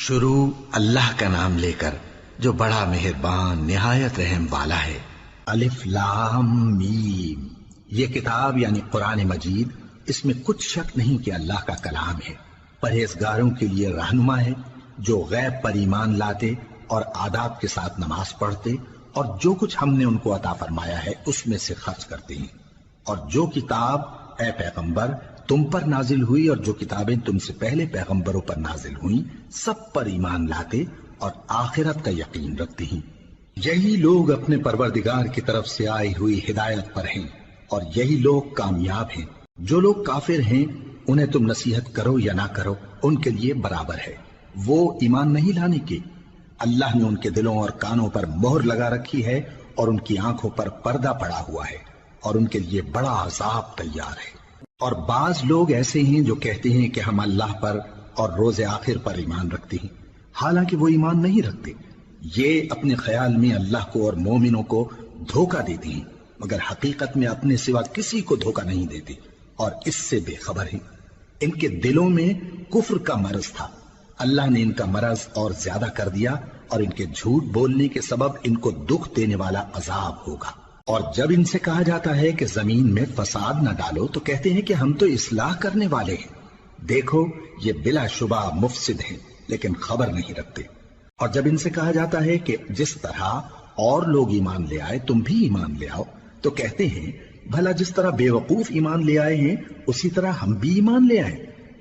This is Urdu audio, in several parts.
شروع اللہ کا نام لے کر جو بڑا مہربان نہایت رحم والا ہے۔ الف لام میم، یہ کتاب یعنی قرآن مجید، اس میں کچھ شک نہیں کہ اللہ کا کلام ہے، پرہیزگاروں کے لیے رہنما ہے جو غیب پر ایمان لاتے اور آداب کے ساتھ نماز پڑھتے اور جو کچھ ہم نے ان کو عطا فرمایا ہے اس میں سے خرچ کرتے ہیں، اور جو کتاب اے پیغمبر تم پر نازل ہوئی اور جو کتابیں تم سے پہلے پیغمبروں پر نازل ہوئیں سب پر ایمان لاتے اور آخرت کا یقین رکھتے ہیں۔ یہی لوگ اپنے پروردگار کی طرف سے آئی ہوئی ہدایت پر ہیں اور یہی لوگ کامیاب ہیں۔ جو لوگ کافر ہیں انہیں تم نصیحت کرو یا نہ کرو ان کے لیے برابر ہے، وہ ایمان نہیں لانے کے۔ اللہ نے ان کے دلوں اور کانوں پر مہر لگا رکھی ہے اور ان کی آنکھوں پر پردہ پڑا ہوا ہے اور ان کے لیے بڑا عذاب تیار ہے۔ اور بعض لوگ ایسے ہیں جو کہتے ہیں کہ ہم اللہ پر اور روز آخر پر ایمان رکھتے ہیں، حالانکہ وہ ایمان نہیں رکھتے۔ یہ اپنے خیال میں اللہ کو اور مومنوں کو دھوکہ دیتے ہیں، مگر حقیقت میں اپنے سوا کسی کو دھوکہ نہیں دیتے اور اس سے بے خبر ہیں۔ ان کے دلوں میں کفر کا مرض تھا، اللہ نے ان کا مرض اور زیادہ کر دیا اور ان کے جھوٹ بولنے کے سبب ان کو دکھ دینے والا عذاب ہوگا۔ اور جب ان سے کہا جاتا ہے کہ زمین میں فساد نہ ڈالو تو کہتے ہیں کہ ہم تو اصلاح کرنے والے ہیں۔ دیکھو یہ بلا شبہ مفسد ہیں لیکن خبر نہیں رکھتے۔ اور جب ان سے کہا جاتا ہے کہ جس طرح اور لوگ ایمان لے آئے تم بھی ایمان لے آؤ تو کہتے ہیں بھلا جس طرح بے وقوف ایمان لے آئے ہیں اسی طرح ہم بھی ایمان لے آئیں۔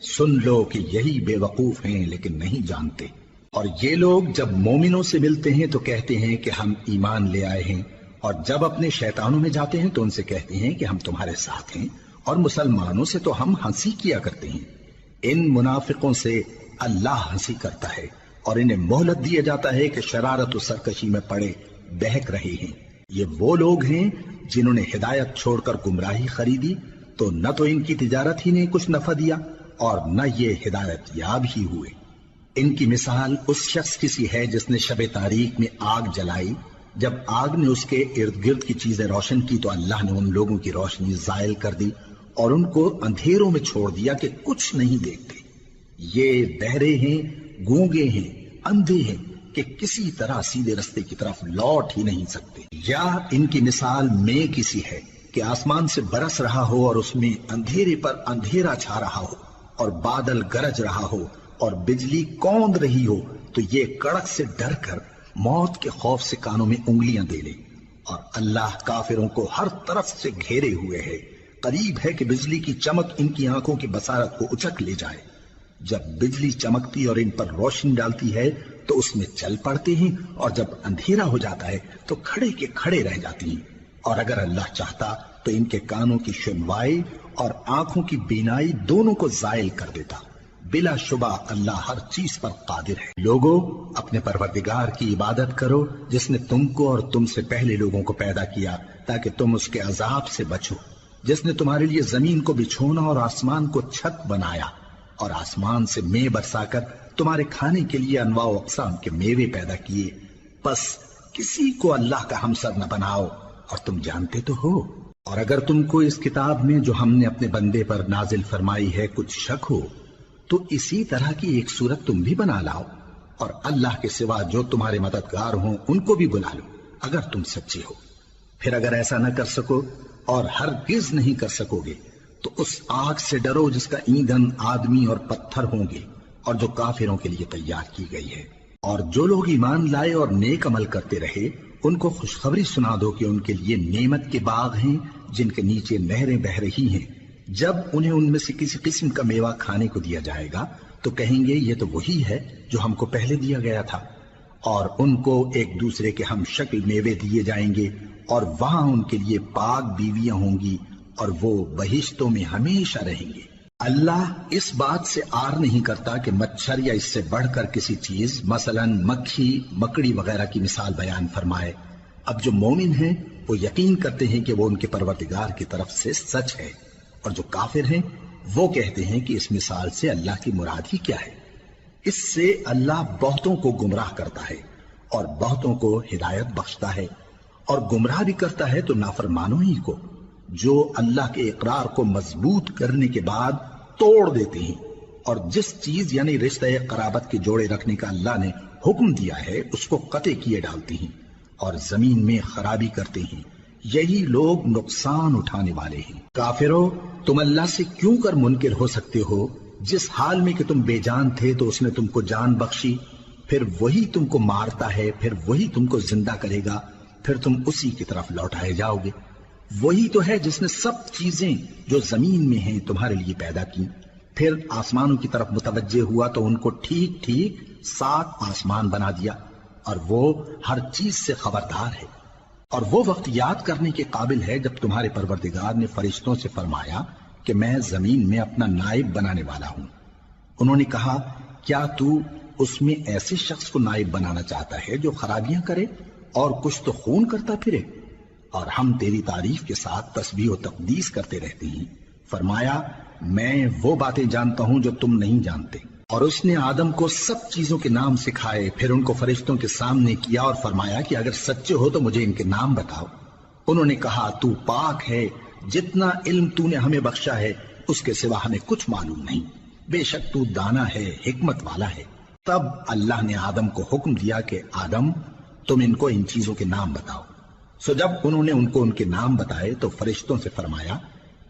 سن لو کہ یہی بے وقوف ہیں لیکن نہیں جانتے۔ اور یہ لوگ جب مومنوں سے ملتے ہیں تو کہتے ہیں کہ ہم ایمان لے آئے ہیں، اور جب اپنے شیطانوں میں جاتے ہیں تو ان سے کہتے ہیں کہ ہم تمہارے ساتھ ہیں، اور مسلمانوں سے تو ہم ہنسی کیا کرتے ہیں۔ ان منافقوں سے اللہ ہنسی کرتا ہے اور انہیں مہلت دیا جاتا ہے کہ شرارت و سرکشی میں پڑے بہک رہے ہیں۔ یہ وہ لوگ ہیں جنہوں نے ہدایت چھوڑ کر گمراہی خریدی تو نہ تو ان کی تجارت ہی نے کچھ نفع دیا اور نہ یہ ہدایت یاب ہی ہوئے۔ ان کی مثال اس شخص کی سی ہے جس نے شب تاریک میں آگ جلائی، جب آگ نے اس کے ارد گرد کی چیزیں روشن کی تو اللہ نے ان لوگوں کی روشنی زائل کر دی اور ان کو اندھیروں میں چھوڑ دیا کہ کچھ نہیں دیکھتے۔ یہ بہرے ہیں، گونگے ہیں، اندھے ہیں کہ کسی طرح سیدھے رستے کی طرف لوٹ ہی نہیں سکتے۔ یا ان کی مثال میں کسی ہے کہ آسمان سے برس رہا ہو اور اس میں اندھیرے پر اندھیرا چھا رہا ہو اور بادل گرج رہا ہو اور بجلی کوند رہی ہو تو یہ کڑک سے ڈر کر موت کے خوف سے کانوں میں انگلیاں دے لے۔ اور اللہ کافروں کو ہر طرف سے گھیرے ہوئے ہے، قریب ہے کہ بجلی کی چمک ان کی آنکھوں کی بصارت کو اچک لے جائے۔ جب بجلی چمکتی اور ان پر روشنی ڈالتی ہے تو اس میں چل پڑتے ہیں، اور جب اندھیرا ہو جاتا ہے تو کھڑے کے کھڑے رہ جاتی ہیں۔ اور اگر اللہ چاہتا تو ان کے کانوں کی سنوائی اور آنکھوں کی بینائی دونوں کو زائل کر دیتا۔ بلا شبہ اللہ ہر چیز پر قادر ہے۔ لوگوں اپنے پروردگار کی عبادت کرو جس نے تم کو اور تم سے پہلے لوگوں کو پیدا کیا تاکہ تم اس کے عذاب سے بچو، جس نے تمہارے لیے زمین کو بچھونا اور آسمان کو چھت بنایا اور آسمان سے مے برسا کر تمہارے کھانے کے لیے انواع و اقسام کے میوے پیدا کیے۔ بس کسی کو اللہ کا ہمسر نہ بناؤ اور تم جانتے تو ہو۔ اور اگر تم کو اس کتاب میں جو ہم نے اپنے بندے پر نازل فرمائی ہے کچھ شک ہو تو اسی طرح کی ایک صورت تم بھی بنا لاؤ اور اللہ کے سوا جو تمہارے مددگار ہوں ان کو بھی بلا لو اگر تم سچے ہو۔ پھر اگر ایسا نہ کر سکو اور ہرگز نہیں کر سکو گے تو اس آگ سے ڈرو جس کا ایندھن آدمی اور پتھر ہوں گے اور جو کافروں کے لیے تیار کی گئی ہے۔ اور جو لوگ ایمان لائے اور نیک عمل کرتے رہے ان کو خوشخبری سنا دو کہ ان کے لیے نعمت کے باغ ہیں جن کے نیچے نہریں بہ رہی ہیں۔ جب انہیں ان میں سے کسی قسم کا میوہ کھانے کو دیا جائے گا تو کہیں گے یہ تو وہی ہے جو ہم کو پہلے دیا گیا تھا، اور ان کو ایک دوسرے کے ہم شکل میوے دیے جائیں گے اور وہاں ان کے لیے پاک بیویاں ہوں گی اور وہ بہشتوں میں ہمیشہ رہیں گے۔ اللہ اس بات سے آر نہیں کرتا کہ مچھر یا اس سے بڑھ کر کسی چیز مثلا مکھی مکڑی وغیرہ کی مثال بیان فرمائے۔ اب جو مومن ہیں وہ یقین کرتے ہیں کہ وہ ان کے پروردگار کی طرف سے سچ ہے، اور جو کافر ہیں وہ کہتے ہیں کہ اس مثال سے اللہ کی مراد ہی کیا ہے۔ اس سے اللہ بہتوں کو گمراہ کرتا ہے اور بہتوں کو ہدایت بخشتا ہے، اور گمراہ بھی کرتا ہے تو نافرمانوں ہی کو، جو اللہ کے اقرار کو مضبوط کرنے کے بعد توڑ دیتے ہیں اور جس چیز یعنی رشتہ قرابت کے جوڑے رکھنے کا اللہ نے حکم دیا ہے اس کو قطع کیے ڈالتی ہیں اور زمین میں خرابی کرتے ہیں، یہی لوگ نقصان اٹھانے والے ہیں۔ کافرو، تم اللہ سے کیوں کر منکر ہو سکتے ہو؟ جس حال میں کہ تم بے جان تھے تو اس نے تم کو جان بخشی، پھر وہی تم کو مارتا ہے، پھر وہی تم کو زندہ کرے گا، پھر تم اسی کی طرف لوٹائے جاؤ گے۔ وہی تو ہے جس نے سب چیزیں جو زمین میں ہیں تمہارے لیے پیدا کی، پھر آسمانوں کی طرف متوجہ ہوا تو ان کو ٹھیک ٹھیک 7 آسمان بنا دیا، اور وہ ہر چیز سے خبردار ہے۔ اور وہ وقت یاد کرنے کے قابل ہے جب تمہارے پروردگار نے فرشتوں سے فرمایا کہ میں زمین میں اپنا نائب بنانے والا ہوں۔ انہوں نے کہا، کیا تو اس میں ایسے شخص کو نائب بنانا چاہتا ہے جو خرابیاں کرے اور کچھ تو خون کرتا پھرے؟ اور ہم تیری تعریف کے ساتھ تسبیح و تقدیس کرتے رہتے ہیں۔ فرمایا، میں وہ باتیں جانتا ہوں جو تم نہیں جانتے۔ اور اس نے آدم کو سب چیزوں کے نام سکھائے، پھر ان کو فرشتوں کے سامنے کیا اور فرمایا کہ اگر سچے ہو تو مجھے ان کے نام بتاؤ۔ انہوں نے کہا، تو پاک ہے، جتنا علم تو نے ہمیں بخشا ہے اس کے سوا ہمیں کچھ معلوم نہیں، بے شک تو دانا ہے، حکمت والا ہے۔ تب اللہ نے آدم کو حکم دیا کہ آدم، تم ان کو ان چیزوں کے نام بتاؤ۔ سو جب انہوں نے ان کو ان کے نام بتائے تو فرشتوں سے فرمایا،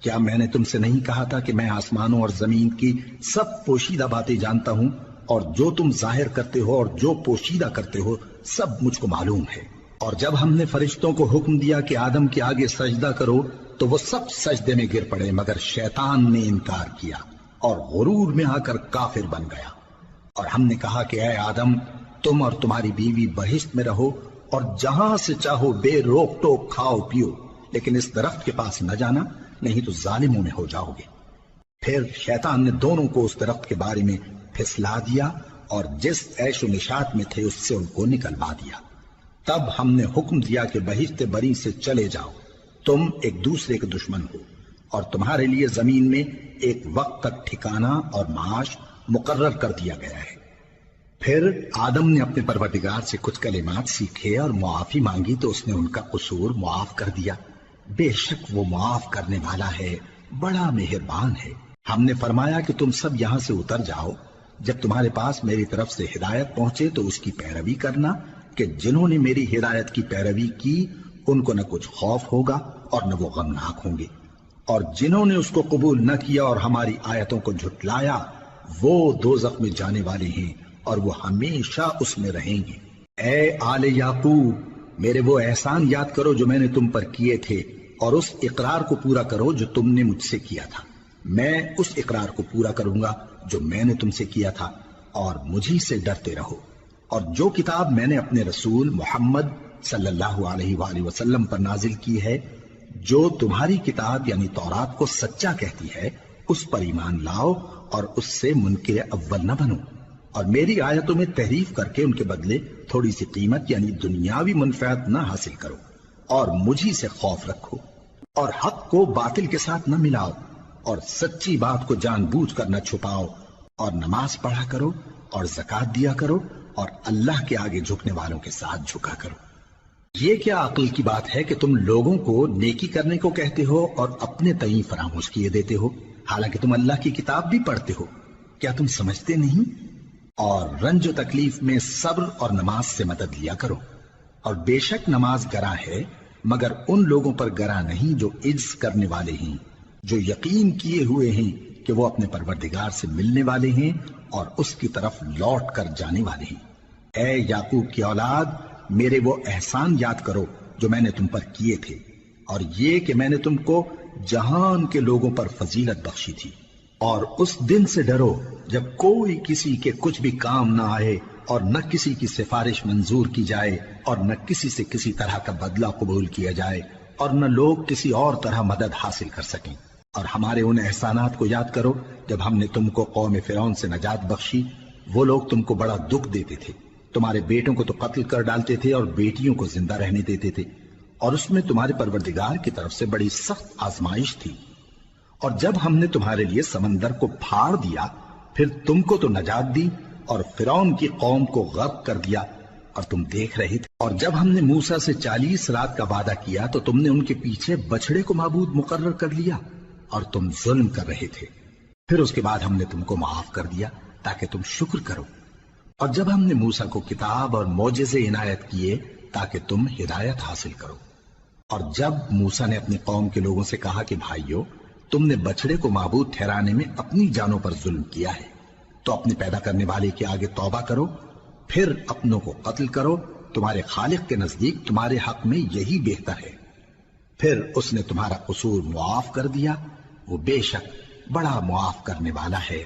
کیا میں نے تم سے نہیں کہا تھا کہ میں آسمانوں اور زمین کی سب پوشیدہ باتیں جانتا ہوں، اور جو تم ظاہر کرتے ہو اور جو پوشیدہ کرتے ہو سب مجھ کو معلوم ہے۔ اور جب ہم نے فرشتوں کو حکم دیا کہ آدم کے آگے سجدہ کرو تو وہ سب سجدے میں گر پڑے مگر شیطان نے انکار کیا اور غرور میں آ کر کافر بن گیا۔ اور ہم نے کہا کہ اے آدم، تم اور تمہاری بیوی بہشت میں رہو اور جہاں سے چاہو بے روک ٹوک کھاؤ پیو، لیکن اس درخت کے پاس نہ جانا، نہیں تو ظالموں میں ہو جاؤ گے۔ پھر شیطان نے دونوں کو اس درخت کے بارے میں پھسلا دیا اور جس عیش و نشاط میں تھے اس سے ان کو نکلوا دیا۔ تب ہم نے حکم دیا کہ بہشت بری سے چلے جاؤ، تم ایک دوسرے کے دشمن ہو، اور تمہارے لیے زمین میں ایک وقت تک ٹھکانہ اور معاش مقرر کر دیا گیا ہے۔ پھر آدم نے اپنے پروردگار سے کچھ کلمات سیکھے اور معافی مانگی تو اس نے ان کا قصور معاف کر دیا۔ بے شک وہ معاف کرنے والا ہے، بڑا مہربان ہے۔ ہم نے فرمایا کہ تم سب یہاں سے اتر جاؤ، جب تمہارے پاس میری طرف سے ہدایت پہنچے تو اس کی پیروی کرنا، کہ جنہوں نے میری ہدایت کی پیروی کی ان کو نہ کچھ خوف ہوگا اور نہ وہ غمناک ہوں گے، اور جنہوں نے اس کو قبول نہ کیا اور ہماری آیتوں کو جھٹلایا وہ دوزخ میں جانے والے ہیں اور وہ ہمیشہ اس میں رہیں گے۔ اے آل یعقوب، میرے وہ احسان یاد کرو جو میں نے تم پر کیے تھے، اور اس اقرار کو پورا کرو جو تم نے مجھ سے کیا تھا۔ میں اس اقرار کو پورا کروں گا جو میں نے تم سے کیا تھا، اور مجھی سے ڈرتے رہو۔ اور جو کتاب میں نے اپنے رسول محمد صلی اللہ علیہ وآلہ وسلم پر نازل کی ہے، جو تمہاری کتاب یعنی تورات کو سچا کہتی ہے، اس پر ایمان لاؤ اور اس سے منکر اول نہ بنو، اور میری آیتوں میں تحریف کر کے ان کے بدلے تھوڑی سی قیمت یعنی دنیاوی منفعت نہ حاصل کرو، اور مجھی سے خوف رکھو، اور حق کو باطل کے ساتھ نہ ملاؤ، اور سچی بات کو جان بوجھ کر نہ چھپاؤ، اور نماز پڑھا کرو اور زکوٰۃ دیا کرو، اور اللہ کے آگے جھکنے والوں کے ساتھ جھکا کرو۔ یہ کیا عقل کی بات ہے کہ تم لوگوں کو نیکی کرنے کو کہتے ہو اور اپنے تئیں فراموش کیے دیتے ہو، حالانکہ تم اللہ کی کتاب بھی پڑھتے ہو؟ کیا تم سمجھتے نہیں؟ اور رنج و تکلیف میں صبر اور نماز سے مدد لیا کرو، اور بے شک نماز گراں ہے مگر ان لوگوں پر گراں نہیں جو عجز کرنے والے ہیں، جو یقین کیے ہوئے ہیں کہ وہ اپنے پروردگار سے ملنے والے ہیں اور اس کی طرف لوٹ کر جانے والے ہیں۔ اے یعقوب کی اولاد، میرے وہ احسان یاد کرو جو میں نے تم پر کیے تھے، اور یہ کہ میں نے تم کو جہان کے لوگوں پر فضیلت بخشی تھی۔ اور اس دن سے ڈرو جب کوئی کسی کے کچھ بھی کام نہ آئے، اور نہ کسی کی سفارش منظور کی جائے، اور نہ کسی سے کسی طرح کا بدلہ قبول کیا جائے، اور نہ لوگ کسی اور طرح مدد حاصل کر سکیں۔ اور ہمارے ان احسانات کو یاد کرو جب ہم نے تم کو قوم فرعون سے نجات بخشی۔ وہ لوگ تم کو بڑا دکھ دیتے تھے، تمہارے بیٹوں کو تو قتل کر ڈالتے تھے اور بیٹیوں کو زندہ رہنے دیتے تھے، اور اس میں تمہارے پروردگار کی طرف سے بڑی سخت آزمائش تھی۔ اور جب ہم نے تمہارے لیے سمندر کو پھاڑ دیا، پھر تم کو تو نجات دی اور فرعون کی قوم کو غرق کر دیا، اور تم دیکھ رہے تھے۔ اور جب ہم نے موسیٰ سے 40 رات کا وعدہ کیا تو تم نے ان کے پیچھے بچڑے کو معبود مقرر کر لیا، اور تم ظلم کر رہے تھے۔ پھر اس کے بعد ہم نے تم کو معاف کر دیا تاکہ تم شکر کرو، اور جب ہم نے موسیٰ کو کتاب اور معجزے عنایت کیے تاکہ تم ہدایت حاصل کرو۔ اور جب موسیٰ نے اپنی قوم کے لوگوں سے کہا کہ بھائیو، تم نے بچڑے کو معبود ٹھہرانے میں اپنی جانوں پر ظلم کیا ہے، تو اپنے پیدا کرنے والے کے آگے توبہ کرو، پھر اپنوں کو قتل کرو، تمہارے خالق کے نزدیک تمہارے حق میں یہی بہتر ہے۔ پھر اس نے تمہارا قصور معاف کر دیا، وہ بے شک بڑا معاف کرنے والا ہے،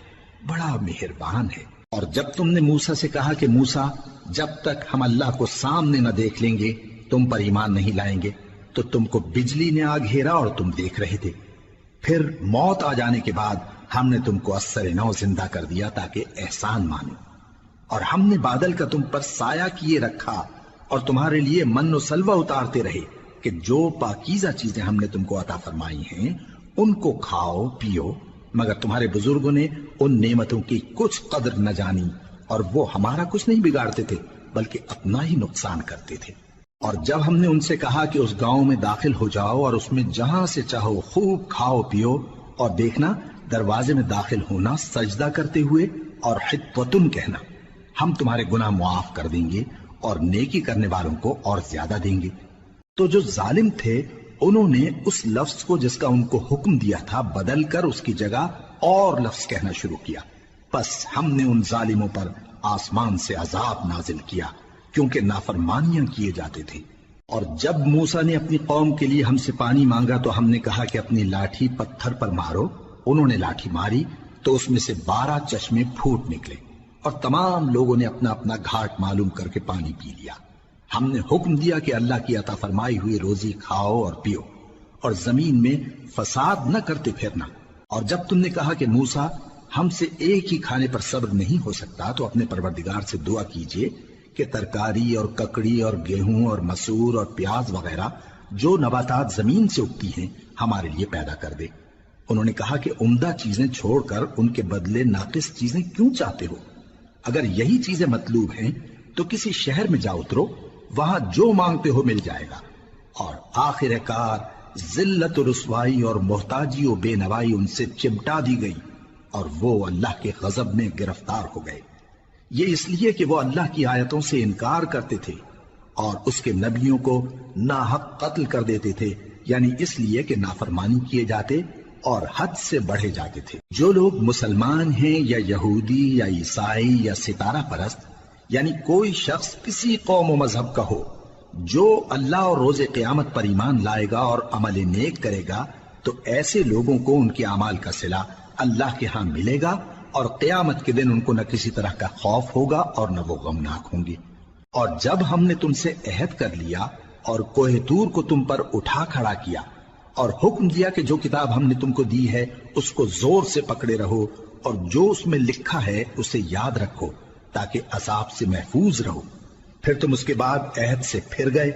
بڑا مہربان ہے۔ اور جب تم نے موسیٰ سے کہا کہ موسیٰ، جب تک ہم اللہ کو سامنے نہ دیکھ لیں گے تم پر ایمان نہیں لائیں گے، تو تم کو بجلی نے آ گھیرا اور تم دیکھ رہے تھے۔ پھر موت آ جانے کے بعد ہم نے تم کو اثر نو زندہ کر دیا تاکہ احسان مانو، اور ہم نے بادل کا تم پر سایہ کیے رکھا اور تمہارے لیے من و سلوہ اتارتے رہے کہ جو پاکیزہ چیزیں ہم نے تم کو عطا فرمائی ہیں ان کو کھاؤ پیو، مگر تمہارے بزرگوں نے ان نعمتوں کی کچھ قدر نہ جانی، اور وہ ہمارا کچھ نہیں بگاڑتے تھے بلکہ اپنا ہی نقصان کرتے تھے۔ اور جب ہم نے ان سے کہا کہ اس گاؤں میں داخل ہو جاؤ اور اس میں جہاں سے چاہو خوب کھاؤ پیو، اور دیکھنا دروازے میں داخل ہونا سجدہ کرتے ہوئے اور حطوۃن کہنا، ہم تمہارے گناہ معاف کر دیں گے اور نیکی کرنے والوں کو اور زیادہ دیں گے۔ تو جو ظالم تھے انہوں نے اس لفظ کو جس کا ان کو حکم دیا تھا بدل کر اس کی جگہ اور لفظ کہنا شروع کیا، پس ہم نے ان ظالموں پر آسمان سے عذاب نازل کیا کیونکہ نافرمانیاں کیے جاتے تھے۔ اور جب موسیٰ نے اپنی قوم کے لیے ہم سے پانی مانگا تو ہم نے کہا کہ اپنی لاٹھی پتھر پر مارو، انہوں نے لاٹھی ماری تو اس میں سے 12 چشمے پھوٹ نکلے، اور تمام لوگوں نے اپنا اپنا گھاٹ معلوم کر کے پانی پی لیا۔ ہم نے حکم دیا کہ اللہ کی عطا فرمائی ہوئی روزی کھاؤ اور پیو، اور زمین میں فساد نہ کرتے پھرنا۔ اور جب تم نے کہا کہ موسیٰ، ہم سے ایک ہی کھانے پر صبر نہیں ہو سکتا، تو اپنے پروردگار سے دعا کیجئے کہ ترکاری اور ککڑی اور گیہوں اور مسور اور پیاز وغیرہ جو نباتات زمین سے اگتی ہیں ہمارے لیے پیدا کر دے۔ انہوں نے کہا کہ عمدہ چیزیں چھوڑ کر ان کے بدلے ناقص چیزیں کیوں چاہتے ہو؟ اگر یہی چیزیں مطلوب ہیں تو کسی شہر میں جا اترو، وہاں جو مانگتے ہو مل جائے گا۔ اور آخر کار ذلت و رسوائی اور محتاجی و بے نوائی ان سے چمٹا دی گئی، اور وہ اللہ کے غضب میں گرفتار ہو گئے۔ یہ اس لیے کہ وہ اللہ کی آیتوں سے انکار کرتے تھے اور اس کے نبیوں کو ناحق قتل کر دیتے تھے، یعنی اس لیے کہ نافرمانی کیے جاتے اور حد سے بڑھے جاتے تھے۔ جو لوگ مسلمان ہیں یا یہودی یا عیسائی یا ستارہ پرست، یعنی کوئی شخص کسی قوم و مذہب کا ہو، جو اللہ اور روز قیامت پر ایمان لائے گا اور عمل نیک کرے گا، تو ایسے لوگوں کو ان کے اعمال کا صلہ اللہ کے ہاں ملے گا، اور قیامت کے دن ان کو نہ کسی طرح کا خوف ہوگا اور نہ وہ غمناک ہوں گے۔ اور جب ہم نے تم سے عہد کر لیا اور کوہ طور کو تم پر اٹھا کھڑا کیا اور حکم دیا کہ جو کتاب ہم نے تم کو دی ہے اس کو زور سے پکڑے رہو، اور جو اس میں لکھا ہے اسے یاد رکھو تاکہ عذاب سے محفوظ رہو، پھر تم اس کے بعد عہد سے پھر گئے،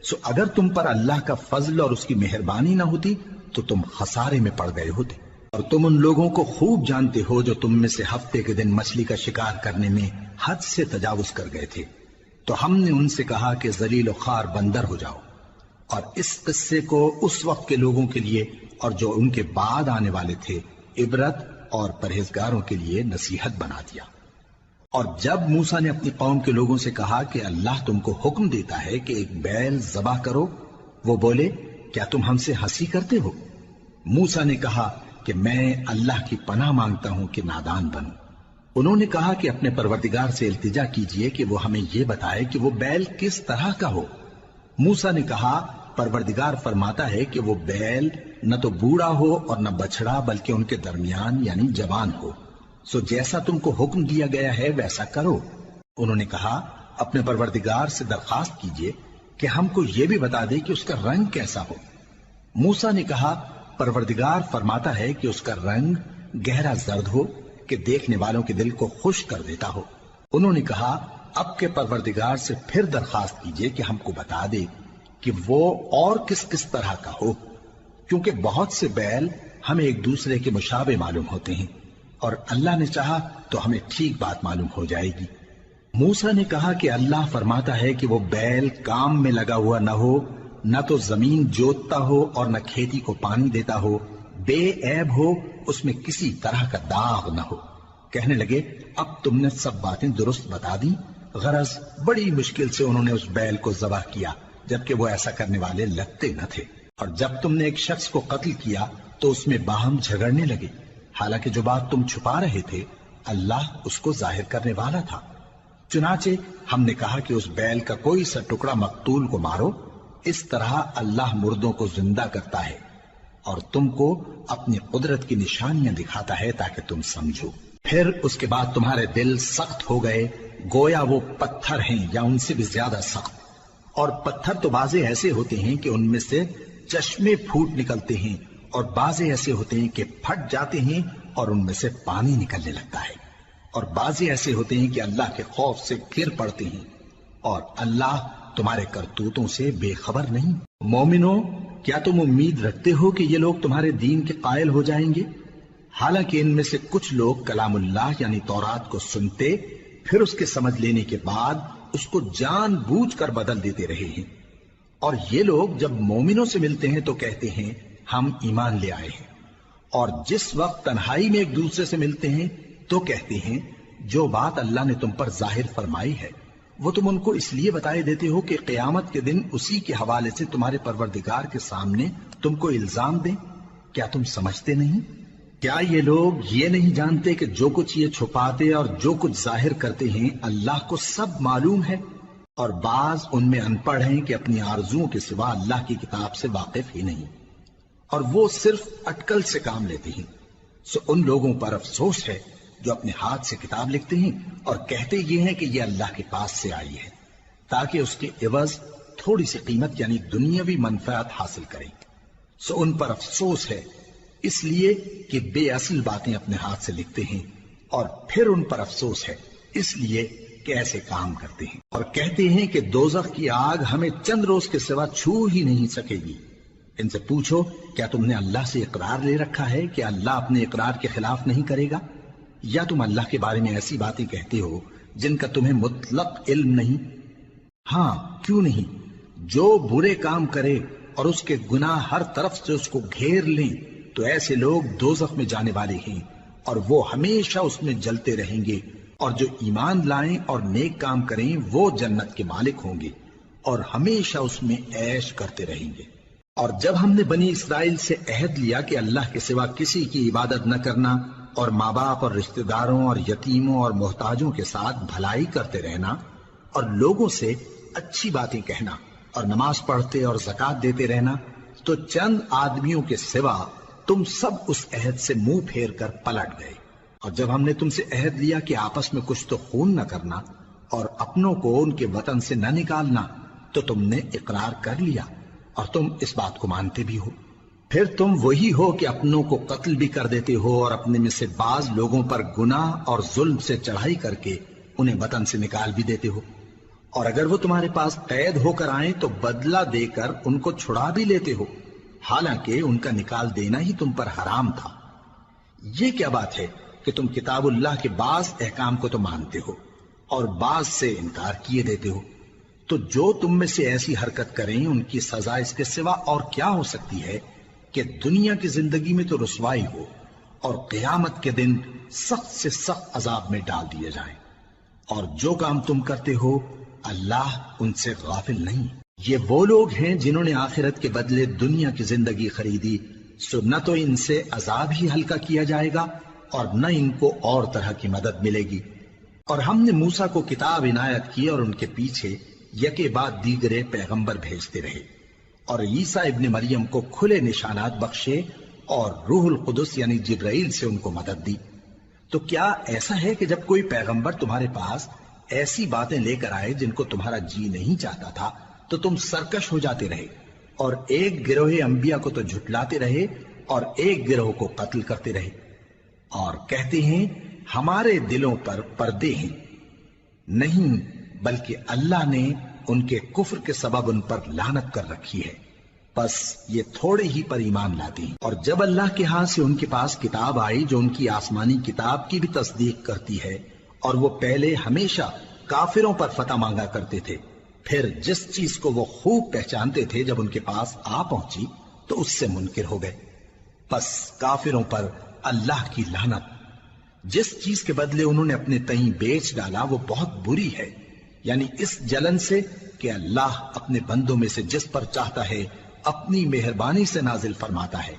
سو اگر تم پر اللہ کا فضل اور اس کی مہربانی نہ ہوتی تو تم خسارے میں پڑ گئے ہوتے۔ اور تم ان لوگوں کو خوب جانتے ہو جو تم میں سے ہفتے کے دن مچھلی کا شکار کرنے میں حد سے تجاوز کر گئے تھے، تو ہم نے ان سے کہا کہ ذلیل و خوار بندر ہو جاؤ، اور اس قصے کو اس وقت کے لوگوں کے لیے اور جو ان کے بعد آنے والے تھے عبرت اور پرہیزگاروں کے لیے نصیحت بنا دیا۔ اور جب موسیٰ نے اپنی قوم کے لوگوں سے کہا کہ اللہ تم کو حکم دیتا ہے کہ ایک بیل ذبح کرو، وہ بولے کیا تم ہم سے ہنسی کرتے ہو؟ موسیٰ نے کہا کہ میں اللہ کی پناہ مانگتا ہوں کہ نادان بنوں۔ انہوں نے کہا کہ اپنے پروردگار سے التجا کیجئے کہ وہ ہمیں یہ بتائے کہ وہ بیل کس طرح کا ہو۔ موسیٰ نے کہا پروردگار فرماتا ہے کہ وہ بیل نہ تو بوڑھا ہو اور نہ بچڑا بلکہ ان کے درمیان یعنی جوان ہو، سو جیسا تم کو حکم دیا گیا ہے ویسا کرو۔ انہوں نے کہا اپنے پروردگار سے درخواست کیجئے کہ ہم کو یہ بھی بتا دے کہ اس کا رنگ کیسا ہو۔ موسیٰ نے کہا پروردگار فرماتا ہے کہ اس کا رنگ گہرا زرد ہو کہ دیکھنے والوں کے دل کو خوش کر دیتا ہو۔ انہوں نے کہا اب کے پروردگار سے پھر درخواست کیجئے کہ ہم کو بتا دے کہ وہ اور کس کس طرح کا ہو، کیونکہ بہت سے بیل ہمیں ایک دوسرے کے مشابہ معلوم ہوتے ہیں، اور اللہ نے چاہا تو ہمیں ٹھیک بات معلوم ہو جائے گی۔ موسیٰ نے کہا کہ اللہ فرماتا ہے کہ وہ بیل کام میں لگا ہوا نہ ہو، نہ تو زمین جوتتا ہو اور نہ کھیتی کو پانی دیتا ہو، بے عیب ہو، اس میں کسی طرح کا داغ نہ ہو۔ کہنے لگے اب تم نے سب باتیں درست بتا دی، غرض بڑی مشکل سے انہوں نے اس بیل کو ذبح کیا، جبکہ وہ ایسا کرنے والے لگتے نہ تھے۔ اور جب تم نے ایک شخص کو قتل کیا تو اس میں باہم جھگڑنے لگے، حالانکہ جو بات تم چھپا رہے تھے اللہ اس کو ظاہر کرنے والا تھا۔ چنانچہ ہم نے کہا کہ اس بیل کا کوئی سا ٹکڑا مقتول کو مارو، اس طرح اللہ مردوں کو زندہ کرتا ہے اور تم کو اپنی قدرت کی نشانیاں دکھاتا ہے تاکہ تم سمجھو۔ پھر اس کے بعد تمہارے دل سخت ہو گئے، گویا وہ پتھر ہیں یا ان سے بھی زیادہ سخت۔ اور پتھر تو بعضے ایسے ہوتے ہیں کہ ان میں سے چشمے پھوٹ نکلتے ہیں، اور بعضے ایسے ہوتے ہیں کہ پھٹ جاتے ہیں اور ان میں سے پانی نکلنے لگتا ہے، اور بعضے ایسے ہوتے ہیں کہ اللہ کے خوف سے گر پڑتے ہیں، اور اللہ تمہارے کرتوتوں سے بے خبر نہیں۔ مومنو، کیا تم امید رکھتے ہو کہ یہ لوگ تمہارے دین کے قائل ہو جائیں گے؟ حالانکہ ان میں سے کچھ لوگ کلام اللہ یعنی تورات کو سنتے، پھر اس کے سمجھ لینے کے بعد اس کو جان بوجھ کر بدل دیتے رہے ہیں، اور یہ لوگ جب مومنوں سے ملتے ہیں تو کہتے ہیں ہم ایمان لے آئے ہیں، اور جس وقت تنہائی میں ایک دوسرے سے ملتے ہیں تو کہتے ہیں جو بات اللہ نے تم پر ظاہر فرمائی ہے وہ تم ان کو اس لیے بتائے دیتے ہو کہ قیامت کے دن اسی کے حوالے سے تمہارے پروردگار کے سامنے تم کو الزام دیں۔ کیا تم سمجھتے نہیں؟ کیا یہ لوگ یہ نہیں جانتے کہ جو کچھ یہ چھپاتے اور جو کچھ ظاہر کرتے ہیں اللہ کو سب معلوم ہے؟ اور بعض ان میں ان پڑھ ہیں کہ اپنی آرزوؤں کے سوا اللہ کی کتاب سے واقف ہی نہیں، اور وہ صرف اٹکل سے کام لیتے ہیں۔ سو ان لوگوں پر افسوس ہے جو اپنے ہاتھ سے کتاب لکھتے ہیں اور کہتے یہ ہیں کہ یہ اللہ کے پاس سے آئی ہے، تاکہ اس کے عوض تھوڑی سی قیمت یعنی دنیاوی منفعت حاصل کریں۔ سو ان پر افسوس ہے اس لیے کہ بے اصل باتیں اپنے ہاتھ سے لکھتے ہیں، اور پھر ان پر افسوس ہے اس لیے کہ ایسے کام کرتے ہیں، اور کہتے ہیں کہ دوزخ کی آگ ہمیں چند روز کے سوا چھو ہی نہیں سکے گی۔ ان سے پوچھو کیا تم نے اللہ سے اقرار لے رکھا ہے کہ اللہ اپنے اقرار کے خلاف نہیں کرے گا، یا تم اللہ کے بارے میں ایسی باتیں کہتے ہو جن کا تمہیں مطلق علم نہیں؟ ہاں کیوں نہیں، جو برے کام کرے اور اس کے گناہ ہر طرف سے اس کو گھیر لیں تو ایسے لوگ دوزخ میں جانے والے ہیں، اور وہ ہمیشہ اس میں جلتے رہیں گے، اور جو ایمان لائیں اور نیک کام کریں وہ جنت کے مالک ہوں گے اور ہمیشہ اس میں عیش کرتے رہیں گے۔ اور جب ہم نے بنی اسرائیل سے عہد لیا کہ اللہ کے سوا کسی کی عبادت نہ کرنا، اور ماں باپ اور رشتہ داروں اور یتیموں اور محتاجوں کے ساتھ بھلائی کرتے رہنا، اور لوگوں سے اچھی باتیں کہنا، اور نماز پڑھتے اور زکوٰۃ دیتے رہنا، تو چند آدمیوں کے سوا تم سب اس عہد سے منہ پھیر کر پلٹ گئے۔ اور جب ہم نے تم سے عہد لیا کہ آپس میں کچھ تو خون نہ کرنا اور اپنوں کو ان کے وطن سے نہ نکالنا، تو تم نے اقرار کر لیا اور تم اس بات کو مانتے بھی ہو۔ پھر تم وہی ہو کہ اپنوں کو قتل بھی کر دیتے ہو اور اپنے میں سے بعض لوگوں پر گناہ اور ظلم سے چڑھائی کر کے انہیں وطن سے نکال بھی دیتے ہو، اور اگر وہ تمہارے پاس قید ہو کر آئیں تو بدلہ دے کر ان کو چھڑا بھی لیتے ہو، حالانکہ ان کا نکال دینا ہی تم پر حرام تھا۔ یہ کیا بات ہے کہ تم کتاب اللہ کے بعض احکام کو تو مانتے ہو اور بعض سے انکار کیے دیتے ہو؟ تو جو تم میں سے ایسی حرکت کریں ان کی سزا اس کے سوا اور کیا ہو سکتی ہے کہ دنیا کی زندگی میں تو رسوائی ہو اور قیامت کے دن سخت سے سخت عذاب میں ڈال دیے جائیں۔ اور جو کام تم کرتے ہو اللہ ان سے غافل نہیں۔ یہ وہ لوگ ہیں جنہوں نے آخرت کے بدلے دنیا کی زندگی خریدی، سو نہ تو ان سے عذاب ہی ہلکا کیا جائے گا اور نہ ان کو اور طرح کی مدد ملے گی۔ اور ہم نے موسیٰ کو کتاب عنایت کی اور ان کے پیچھے یکے بعد دیگرے پیغمبر بھیجتے رہے، اور عیسیٰ ابن مریم کو کھلے نشانات بخشے اور روح القدس یعنی جبرائیل سے ان کو مدد دی۔ تو کیا ایسا ہے کہ جب کوئی پیغمبر تمہارے پاس ایسی باتیں لے کر آئے جن کو تمہارا جی نہیں چاہتا تھا تو تم سرکش ہو جاتے رہے، اور ایک گروہ انبیاء کو تو جھٹلاتے رہے اور ایک گروہ کو قتل کرتے رہے، اور کہتے ہیں ہمارے دلوں پر پردے ہیں؟ نہیں، بلکہ اللہ نے ان کے کفر کے سبب ان پر لعنت کر رکھی ہے، بس یہ تھوڑے ہی پر ایمان لاتے ہیں۔ اور جب اللہ کے ہاں سے ان کے پاس کتاب آئی جو ان کی آسمانی کتاب کی بھی تصدیق کرتی ہے، اور وہ پہلے ہمیشہ کافروں پر فتح مانگا کرتے تھے، پھر جس چیز کو وہ خوب پہچانتے تھے جب ان کے پاس آ پہنچی تو اس سے منکر ہو گئے۔ بس کافروں پر اللہ کی لعنت۔ جس چیز کے بدلے انہوں نے اپنے تئیں بیچ ڈالا وہ بہت بری ہے، یعنی اس جلن سے کہ اللہ اپنے بندوں میں سے جس پر چاہتا ہے اپنی مہربانی سے نازل فرماتا ہے۔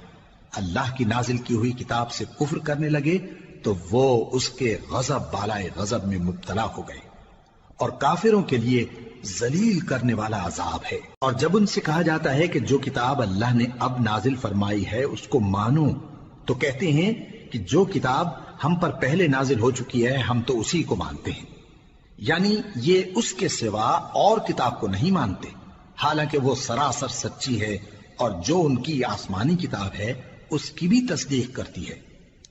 اللہ کی نازل کی ہوئی کتاب سے کفر کرنے لگے تو وہ اس کے غضب بالائے غضب میں مبتلا ہو گئے، اور کافروں کے لیے ذلیل کرنے والا عذاب ہے۔ اور جب ان سے کہا جاتا ہے کہ جو کتاب اللہ نے اب نازل فرمائی ہے اس کو مانو، تو کہتے ہیں کہ جو کتاب ہم پر پہلے نازل ہو چکی ہے ہم تو اسی کو مانتے ہیں، یعنی یہ اس کے سوا اور کتاب کو نہیں مانتے، حالانکہ وہ سراسر سچی ہے، اور جو ان کی آسمانی کتاب ہے اس کی بھی تصدیق کرتی ہے۔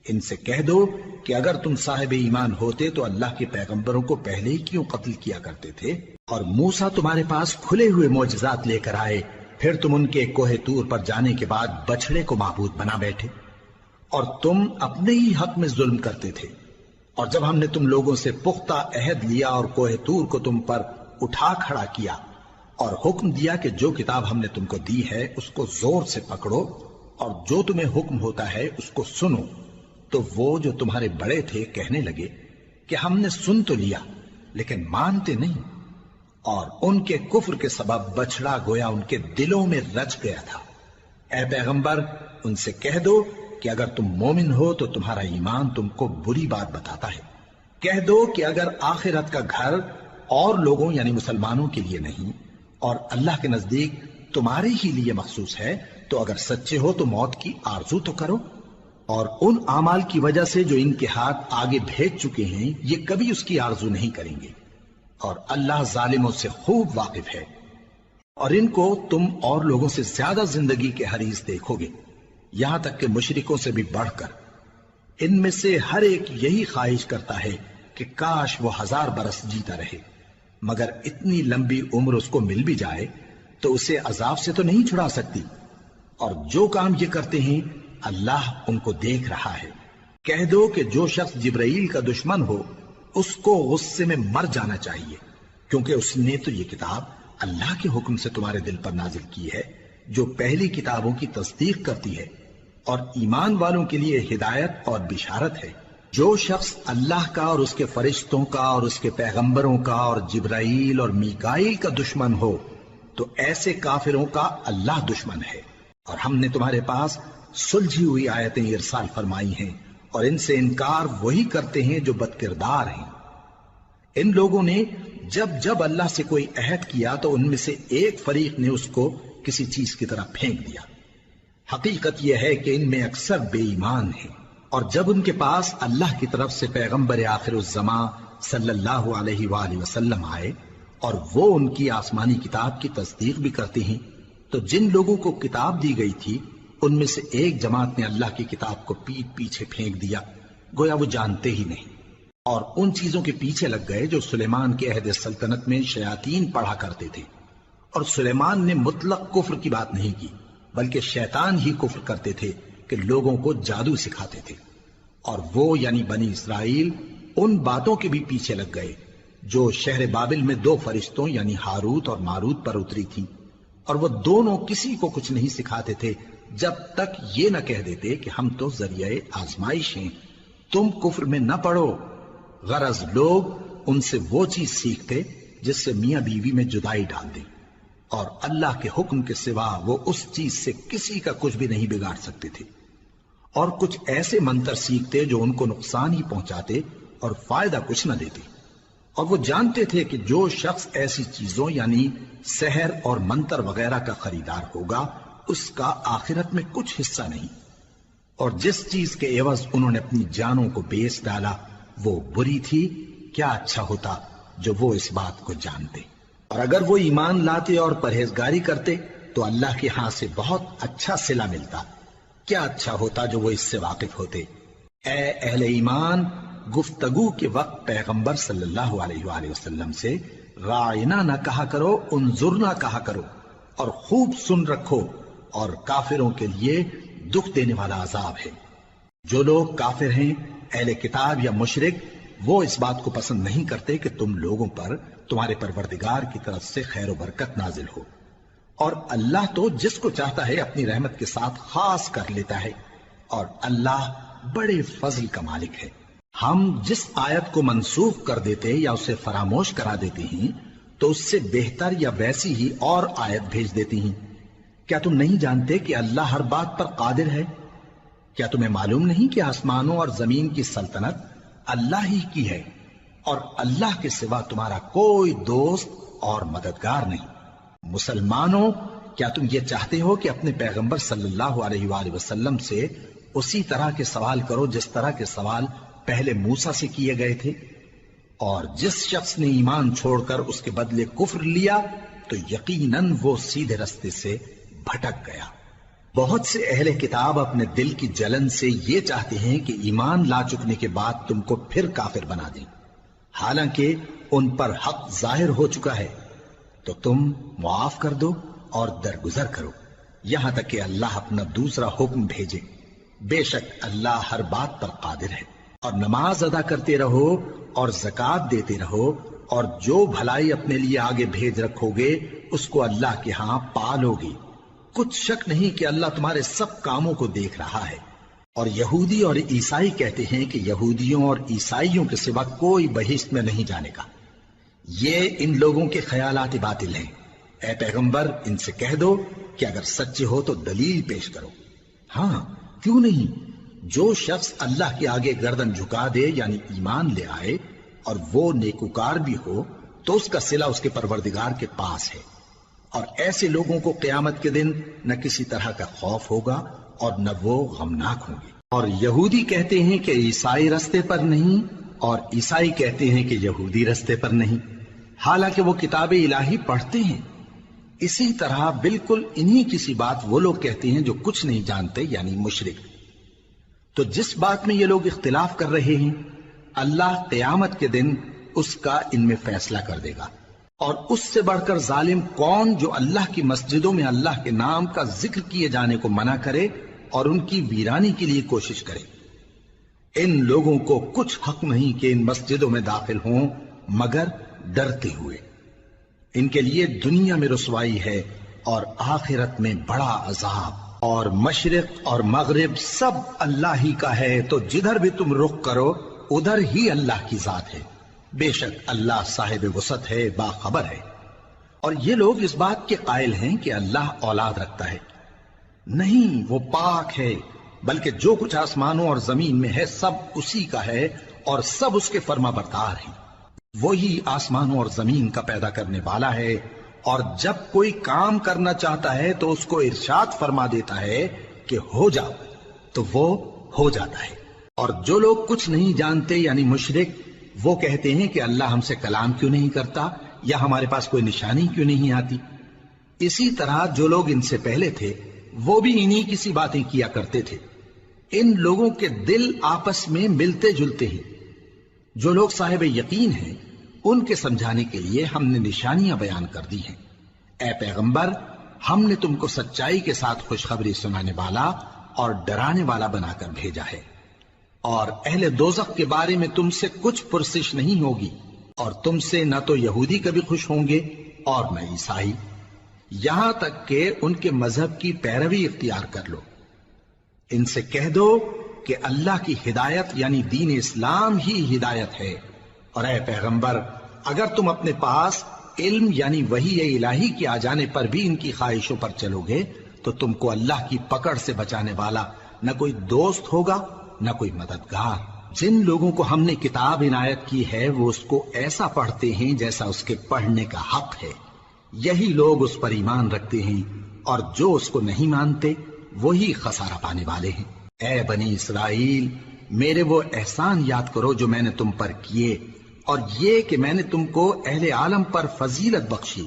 ان سے کہہ دو کہ اگر تم صاحب ایمان ہوتے تو اللہ کے پیغمبروں کو پہلے ہی کیوں قتل کیا کرتے تھے؟ اور موسیٰ تمہارے پاس کھلے ہوئے معجزات لے کر آئے، پھر تم ان کے کوہ طور پر جانے کے بعد بچڑے کو معبود بنا بیٹھے، اور تم اپنے ہی حق میں ظلم کرتے تھے۔ اور جب ہم نے تم لوگوں سے پختہ عہد لیا اور کوہ طور کو تم پر اٹھا کھڑا کیا اور حکم دیا کہ جو کتاب ہم نے تم کو دی ہے اس کو زور سے پکڑو اور جو تمہیں حکم ہوتا ہے اس کو سنو، تو وہ جو تمہارے بڑے تھے کہنے لگے کہ ہم نے سن تو لیا لیکن مانتے نہیں، اور ان کے کفر کے سبب بچڑا گویا ان کے دلوں میں رچ گیا تھا۔ اے پیغمبر ان سے کہہ دو کہ اگر تم مومن ہو تو تمہارا ایمان تم کو بری بات بتاتا ہے۔ کہہ دو کہ اگر آخرت کا گھر اور لوگوں یعنی مسلمانوں کے لیے نہیں اور اللہ کے نزدیک تمہارے ہی لیے مخصوص ہے تو اگر سچے ہو تو موت کی آرزو تو کرو، اور ان اعمال کی وجہ سے جو ان کے ہاتھ آگے بھیج چکے ہیں یہ کبھی اس کی آرزو نہیں کریں گے، اور اللہ ظالموں سے خوب واقف ہے۔ اور ان کو تم اور لوگوں سے زیادہ زندگی کے حریص دیکھو گے، یہاں تک کہ مشرکوں سے بھی بڑھ کر۔ ان میں سے ہر ایک یہی خواہش کرتا ہے کہ کاش وہ 1000 برس جیتا رہے، مگر اتنی لمبی عمر اس کو مل بھی جائے تو اسے عذاب سے تو نہیں چھڑا سکتی، اور جو کام یہ کرتے ہیں اللہ ان کو دیکھ رہا ہے۔ کہہ دو کہ جو شخص جبرائیل کا دشمن ہو اس کو غصے میں مر جانا چاہیے، کیونکہ اس نے تو یہ کتاب اللہ کے حکم سے تمہارے دل پر نازل کی ہے جو پہلی کتابوں کی تصدیق کرتی ہے، اور ایمان والوں کے لیے ہدایت اور بشارت ہے۔ جو شخص اللہ کا اور اس کے فرشتوں کا اور اس کے پیغمبروں کا اور جبرائیل اور میکائیل کا دشمن ہو تو ایسے کافروں کا اللہ دشمن ہے۔ اور ہم نے تمہارے پاس سلجھی ہوئی آیتیں ارسال فرمائی ہیں، اور ان سے انکار وہی کرتے ہیں جو بد کردار ہیں۔ ان لوگوں نے جب جب اللہ سے کوئی عہد کیا تو ان میں سے ایک فریق نے اس کو کسی چیز کی طرح پھینک دیا۔ حقیقت یہ ہے کہ ان میں اکثر بے ایمان ہیں، اور جب ان کے پاس اللہ کی طرف سے پیغمبر آخر الزماں صلی اللہ علیہ وآلہ وسلم آئے اور وہ ان کی آسمانی کتاب کی تصدیق بھی کرتے ہیں، تو جن لوگوں کو کتاب دی گئی تھی ان میں سے ایک جماعت نے اللہ کی کتاب کو پیٹ پیچھے پھینک دیا، گویا وہ جانتے ہی نہیں، اور ان چیزوں کے پیچھے لگ گئے جو سلیمان کے عہد سلطنت میں شیاطین پڑھا کرتے تھے۔ اور سلیمان نے مطلق کفر کی بات نہیں کی، بلکہ شیطان ہی کفر کرتے تھے کہ لوگوں کو جادو سکھاتے تھے، اور وہ یعنی بنی اسرائیل ان باتوں کے بھی پیچھے لگ گئے جو شہر بابل میں 2 فرشتوں یعنی ہاروت اور ماروت پر اتری تھی، اور وہ دونوں کسی کو کچھ نہیں سکھاتے تھے جب تک یہ نہ کہہ دیتے کہ ہم تو ذریعہ آزمائش ہیں، تم کفر میں نہ پڑو۔ غرض لوگ ان سے وہ چیز سیکھتے جس سے میاں بیوی میں جدائی ڈال دیں، اور اللہ کے حکم کے سوا وہ اس چیز سے کسی کا کچھ بھی نہیں بگاڑ سکتے تھے، اور کچھ ایسے منتر سیکھتے جو ان کو نقصان ہی پہنچاتے اور فائدہ کچھ نہ دیتے، اور وہ جانتے تھے کہ جو شخص ایسی چیزوں یعنی سحر اور منتر وغیرہ کا خریدار ہوگا اس کا آخرت میں کچھ حصہ نہیں، اور جس چیز کے عوض انہوں نے اپنی جانوں کو بیچ ڈالا وہ بری تھی، کیا اچھا ہوتا جو وہ اس بات کو جانتے۔ اور اگر وہ ایمان لاتے اور پرہیزگاری کرتے تو اللہ کے ہاں سے بہت اچھا صلہ ملتا، کیا اچھا ہوتا جو وہ اس سے واقف ہوتے۔ اے اہل ایمان، گفتگو کے وقت پیغمبر صلی اللہ علیہ وآلہ وسلم سے رائنا نہ کہا کرو، انظرنا کہا کرو، اور خوب سن رکھو، اور کافروں کے لیے دکھ دینے والا عذاب ہے۔ جو لوگ کافر ہیں، اہل کتاب یا مشرک، وہ اس بات کو پسند نہیں کرتے کہ تم لوگوں پر تمہارے پروردگار کی طرف سے خیر و برکت نازل ہو، اور اللہ تو جس کو چاہتا ہے اپنی رحمت کے ساتھ خاص کر لیتا ہے، اور اللہ بڑے فضل کا مالک ہے۔ ہم جس آیت کو منسوخ کر دیتے یا اسے فراموش کرا دیتے ہیں تو اس سے بہتر یا ویسی ہی اور آیت بھیج دیتی ہیں۔ کیا تم نہیں جانتے کہ اللہ ہر بات پر قادر ہے؟ کیا تمہیں معلوم نہیں کہ آسمانوں اور زمین کی سلطنت اللہ ہی کی ہے اور اللہ کے سوا تمہارا کوئی دوست اور مددگار نہیں؟ مسلمانوں، کیا تم یہ چاہتے ہو کہ اپنے پیغمبر صلی اللہ علیہ وآلہ وسلم سے اسی طرح کے سوال کرو جس طرح کے سوال پہلے موسیٰ سے کیے گئے تھے؟ اور جس شخص نے ایمان چھوڑ کر اس کے بدلے کفر لیا تو یقیناً وہ سیدھے رستے سے بھٹک گیا۔ بہت سے اہل کتاب اپنے دل کی جلن سے یہ چاہتے ہیں کہ ایمان لا چکنے کے بعد تم کو پھر کافر بنا دیں، حالانکہ ان پر حق ظاہر ہو چکا ہے۔ تو تم معاف کر دو اور درگزر کرو یہاں تک کہ اللہ اپنا دوسرا حکم بھیجے۔ بے شک اللہ ہر بات پر قادر ہے۔ اور نماز ادا کرتے رہو اور زکوٰۃ دیتے رہو، اور جو بھلائی اپنے لیے آگے بھیج رکھو گے اس کو اللہ کے ہاں پالو گے۔ کچھ شک نہیں کہ اللہ تمہارے سب کاموں کو دیکھ رہا ہے۔ اور یہودی اور عیسائی کہتے ہیں کہ یہودیوں اور عیسائیوں کے سوا کوئی بہشت میں نہیں جانے کا۔ یہ ان لوگوں کے خیالات باطل ہیں۔ اے پیغمبر، ان سے کہہ دو کہ اگر سچے ہو تو دلیل پیش کرو۔ ہاں، کیوں نہیں؟ جو شخص اللہ کے آگے گردن جھکا دے یعنی ایمان لے آئے اور وہ نیکوکار بھی ہو تو اس کا صلہ اس کے پروردگار کے پاس ہے۔ اور ایسے لوگوں کو قیامت کے دن نہ کسی طرح کا خوف ہوگا اور نہ وہ غمناک ہوں گے۔ اور یہودی کہتے ہیں کہ عیسائی رستے پر نہیں، اور عیسائی کہتے ہیں کہ یہودی رستے پر نہیں، حالانکہ وہ کتاب الہی پڑھتے ہیں۔ اسی طرح بالکل انہی کسی بات وہ لوگ کہتے ہیں جو کچھ نہیں جانتے یعنی مشرک۔ تو جس بات میں یہ لوگ اختلاف کر رہے ہیں اللہ قیامت کے دن اس کا ان میں فیصلہ کر دے گا۔ اور اس سے بڑھ کر ظالم کون جو اللہ کی مسجدوں میں اللہ کے نام کا ذکر کیے جانے کو منع کرے اور ان کی ویرانی کے لیے کوشش کرے۔ ان لوگوں کو کچھ حق نہیں کہ ان مسجدوں میں داخل ہوں مگر ڈرتے ہوئے۔ ان کے لیے دنیا میں رسوائی ہے اور آخرت میں بڑا عذاب۔ اور مشرق اور مغرب سب اللہ ہی کا ہے، تو جدھر بھی تم رخ کرو ادھر ہی اللہ کی ذات ہے۔ بے شک اللہ صاحب وسعت ہے، باخبر ہے۔ اور یہ لوگ اس بات کے قائل ہیں کہ اللہ اولاد رکھتا ہے۔ نہیں، وہ پاک ہے، بلکہ جو کچھ آسمانوں اور زمین میں ہے سب اسی کا ہے اور سب اس کے فرما بردار ہیں۔ وہی آسمانوں اور زمین کا پیدا کرنے والا ہے، اور جب کوئی کام کرنا چاہتا ہے تو اس کو ارشاد فرما دیتا ہے کہ ہو جاؤ، تو وہ ہو جاتا ہے۔ اور جو لوگ کچھ نہیں جانتے یعنی مشرک، وہ کہتے ہیں کہ اللہ ہم سے کلام کیوں نہیں کرتا یا ہمارے پاس کوئی نشانی کیوں نہیں آتی۔ اسی طرح جو لوگ ان سے پہلے تھے وہ بھی انہی کسی باتیں کیا کرتے تھے۔ ان لوگوں کے دل آپس میں ملتے جلتے ہیں۔ جو لوگ صاحب یقین ہیں ان کے سمجھانے کے لیے ہم نے نشانیاں بیان کر دی ہیں۔ اے پیغمبر، ہم نے تم کو سچائی کے ساتھ خوشخبری سنانے والا اور ڈرانے والا بنا کر بھیجا ہے۔ اور اہل دوزخ کے بارے میں تم سے کچھ پرسش نہیں ہوگی، اور تم سے نہ تو یہودی کبھی خوش ہوں گے اور نہ عیسائی، یہاں تک کہ ان کے مذہب کی پیروی اختیار کر لو۔ ان سے کہہ دو کہ اللہ کی ہدایت یعنی دین اسلام ہی ہدایت ہے۔ اور اے پیغمبر، اگر تم اپنے پاس علم یعنی وحی الہی کے آ جانے پر بھی ان کی خواہشوں پر چلو گے تو تم کو اللہ کی پکڑ سے بچانے والا نہ کوئی دوست ہوگا نہ کوئی مددگار۔ جن لوگوں کو ہم نے کتاب عنایت کی ہے وہ اس کو ایسا پڑھتے ہیں جیسا اس کے پڑھنے کا حق ہے، یہی لوگ اس پر ایمان رکھتے ہیں، اور جو اس کو نہیں مانتے وہی خسارہ پانے والے ہیں۔ اے بنی اسرائیل، میرے وہ احسان یاد کرو جو میں نے تم پر کیے، اور یہ کہ میں نے تم کو اہل عالم پر فضیلت بخشی۔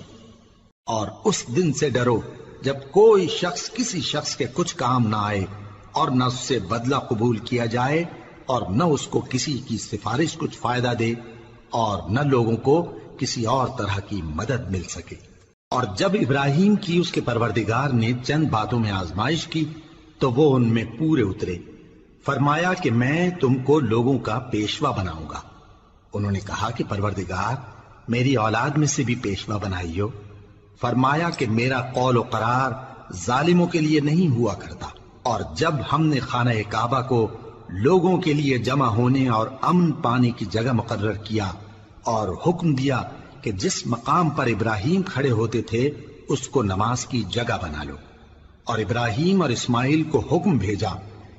اور اس دن سے ڈرو جب کوئی شخص کسی شخص کے کچھ کام نہ آئے اور نہ اس سے بدلہ قبول کیا جائے اور نہ اس کو کسی کی سفارش کچھ فائدہ دے اور نہ لوگوں کو کسی اور طرح کی مدد مل سکے۔ اور جب ابراہیم کی اس کے پروردگار نے چند باتوں میں آزمائش کی تو وہ ان میں پورے اترے۔ فرمایا کہ میں تم کو لوگوں کا پیشوا بناؤں گا۔ انہوں نے کہا کہ پروردگار، میری اولاد میں سے بھی پیشوا بنائی ہو۔ فرمایا کہ میرا قول و قرار ظالموں کے لیے نہیں ہوا کرتا، اور جب ہم نے خانہ کعبہ کو لوگوں کے لیے جمع ہونے اور امن پانے کی جگہ مقرر کیا اور حکم دیا کہ جس مقام پر ابراہیم کھڑے ہوتے تھے اس کو نماز کی جگہ بنا لو، اور ابراہیم اور اسماعیل کو حکم بھیجا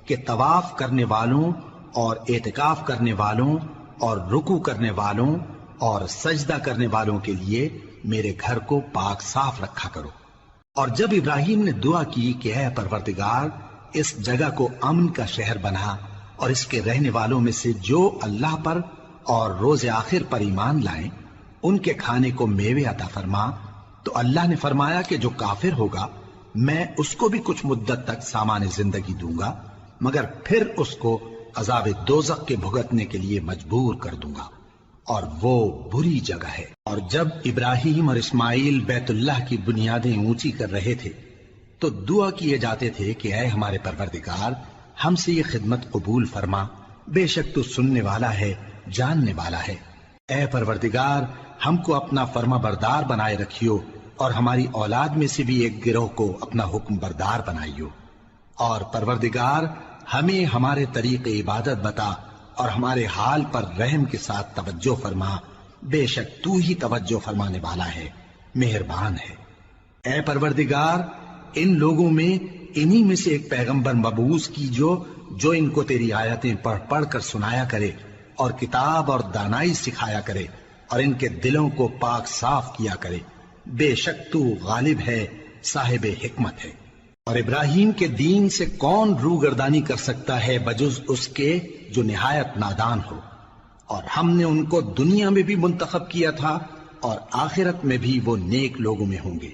کہ طواف کرنے والوں اور اعتکاف کرنے والوں اور رکوع کرنے والوں اور سجدہ کرنے والوں کے لیے میرے گھر کو پاک صاف رکھا کرو۔ اور جب ابراہیم نے دعا کی کہ اے پروردگار اس جگہ کو امن کا شہر بنا اور اس کے رہنے والوں میں سے جو اللہ پر اور روز آخر پر ایمان لائیں ان کے کھانے کو میوے عطا فرما، تو اللہ نے فرمایا کہ جو کافر ہوگا میں اس کو بھی کچھ مدت تک سامان زندگی دوں گا، مگر پھر اس کو عذاب دوزخ کے بھگتنے کے لیے مجبور کر دوں گا، اور وہ بری جگہ ہے۔ اور جب ابراہیم اور اسماعیل بیت اللہ کی بنیادیں اونچی کر رہے تھے تو دعا کیے جاتے تھے کہ اے ہمارے پروردگار ہم سے یہ خدمت قبول فرما، بے شک تو سننے والا ہے، جاننے والا ہے۔ اے پروردگار ہم کو اپنا فرما بردار بنائے رکھیو، اور ہماری اولاد میں سے بھی ایک گروہ کو اپنا حکم بردار بنائیو، اور پروردگار ہمیں ہمارے طریق عبادت بتا اور ہمارے حال پر رحم کے ساتھ توجہ فرما، بے شک تو ہی توجہ فرمانے والا ہے، مہربان ہے۔ اے پروردگار ان لوگوں میں انہی میں سے ایک پیغمبر مبعوث کی جو ان کو تیری آیتیں پڑھ پڑھ کر سنایا کرے اور کتاب اور دانائی سکھایا کرے اور ان کے دلوں کو پاک صاف کیا کرے، بے شک تو غالب ہے، صاحب حکمت ہے۔ اور ابراہیم کے دین سے کون روگردانی کر سکتا ہے بجز اس کے جو نہایت نادان ہو، اور ہم نے ان کو دنیا میں بھی منتخب کیا تھا اور آخرت میں بھی وہ نیک لوگوں میں ہوں گے۔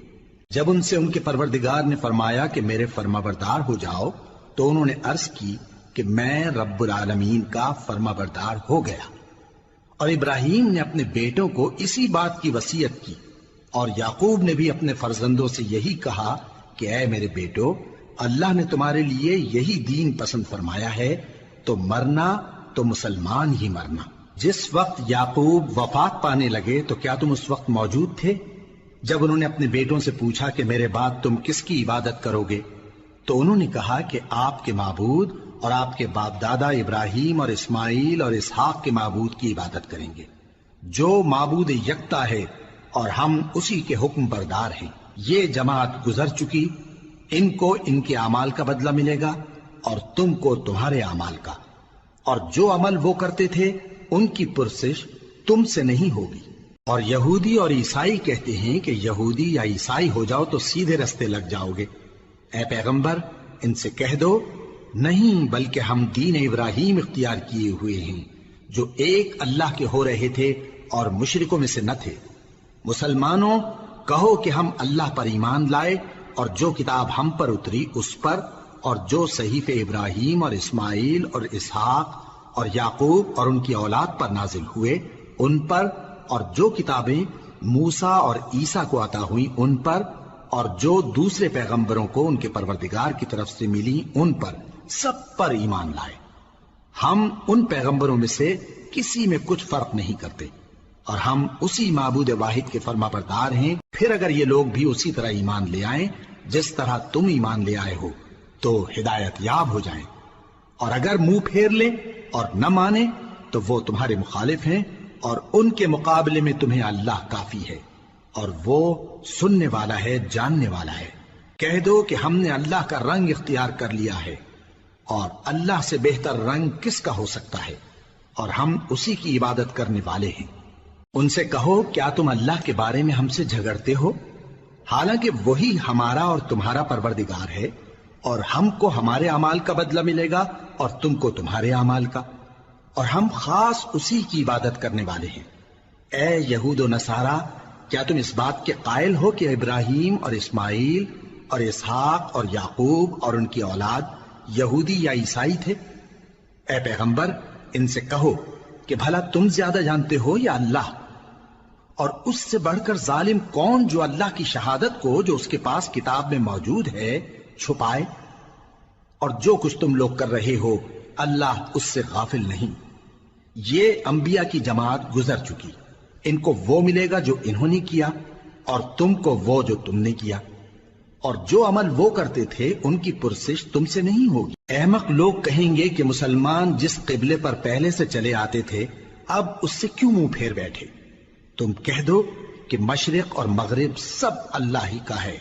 جب ان سے ان کے پروردگار نے فرمایا کہ میرے فرما بردار ہو جاؤ تو انہوں نے عرض کی کہ میں رب العالمین کا فرما بردار ہو گیا۔ اور ابراہیم نے اپنے بیٹوں کو اسی بات کی وصیت کی، اور یعقوب نے بھی اپنے فرزندوں سے یہی کہا کہ اے میرے بیٹو، اللہ نے تمہارے لیے یہی دین پسند فرمایا ہے، تو مرنا تو مسلمان ہی مرنا۔ جس وقت یعقوب وفات پانے لگے تو کیا تم اس وقت موجود تھے جب انہوں نے اپنے بیٹوں سے پوچھا کہ میرے بعد تم کس کی عبادت کرو گے؟ تو انہوں نے کہا کہ آپ کے معبود اور آپ کے باپ دادا ابراہیم اور اسماعیل اور اسحاق کے معبود کی عبادت کریں گے، جو معبود یکتا ہے اور ہم اسی کے حکم بردار ہیں۔ یہ جماعت گزر چکی، ان کو ان کے اعمال کا بدلہ ملے گا اور تم کو تمہارے اعمال کا، اور جو عمل وہ کرتے تھے ان کی پرسش تم سے نہیں ہوگی۔ اور یہودی اور عیسائی کہتے ہیں کہ یہودی یا عیسائی ہو جاؤ تو سیدھے رستے لگ جاؤ گے۔ اے پیغمبر ان سے کہہ دو نہیں، بلکہ ہم دین ابراہیم اختیار کیے ہوئے ہیں جو ایک اللہ کے ہو رہے تھے اور مشرکوں میں سے نہ تھے۔ مسلمانوں کہو کہ ہم اللہ پر ایمان لائے اور جو کتاب ہم پر اتری اس پر، اور جو صحیفے ابراہیم اور اسماعیل اور اسحاق اور یعقوب اور ان کی اولاد پر نازل ہوئے ان پر، اور جو کتابیں موسیٰ اور عیسیٰ کو عطا ہوئیں ان پر، اور جو دوسرے پیغمبروں کو ان کے پروردگار کی طرف سے ملی ان پر، سب پر ایمان لائے۔ ہم ان پیغمبروں میں سے کسی میں کچھ فرق نہیں کرتے، اور ہم اسی معبود واحد کے فرما بردار ہیں۔ پھر اگر یہ لوگ بھی اسی طرح ایمان لے آئیں جس طرح تم ایمان لے آئے ہو تو ہدایت یاب ہو جائیں، اور اگر منہ پھیر لیں اور نہ مانیں تو وہ تمہارے مخالف ہیں، اور ان کے مقابلے میں تمہیں اللہ کافی ہے، اور وہ سننے والا ہے، جاننے والا ہے۔ کہہ دو کہ ہم نے اللہ کا رنگ اختیار کر لیا ہے، اور اللہ سے بہتر رنگ کس کا ہو سکتا ہے، اور ہم اسی کی عبادت کرنے والے ہیں۔ ان سے کہو کیا تم اللہ کے بارے میں ہم سے جھگڑتے ہو، حالانکہ وہی ہمارا اور تمہارا پروردگار ہے، اور ہم کو ہمارے اعمال کا بدلہ ملے گا اور تم کو تمہارے اعمال کا، اور ہم خاص اسی کی عبادت کرنے والے ہیں۔ اے یہود و نصارا، کیا تم اس بات کے قائل ہو کہ ابراہیم اور اسماعیل اور اسحاق اور یعقوب اور ان کی اولاد یہودی یا عیسائی تھے؟ اے پیغمبر ان سے کہو کہ بھلا تم زیادہ جانتے ہو یا اللہ؟ اور اس سے بڑھ کر ظالم کون جو اللہ کی شہادت کو جو اس کے پاس کتاب میں موجود ہے چھپائے؟ اور جو کچھ تم لوگ کر رہے ہو اللہ اس سے غافل نہیں۔ یہ انبیاء کی جماعت گزر چکی، ان کو وہ ملے گا جو انہوں نے کیا، اور تم کو وہ جو تم نے کیا۔ اور جو عمل وہ کرتے تھے ان کی پرسش تم سے نہیں ہوگی۔ احمق لوگ کہیں گے کہ مسلمان جس قبلے پر پہلے سے چلے آتے تھے اب اس سے کیوں منہ پھیر بیٹھے؟ تم کہہ دو کہ مشرق اور مغرب سب اللہ ہی کا ہے،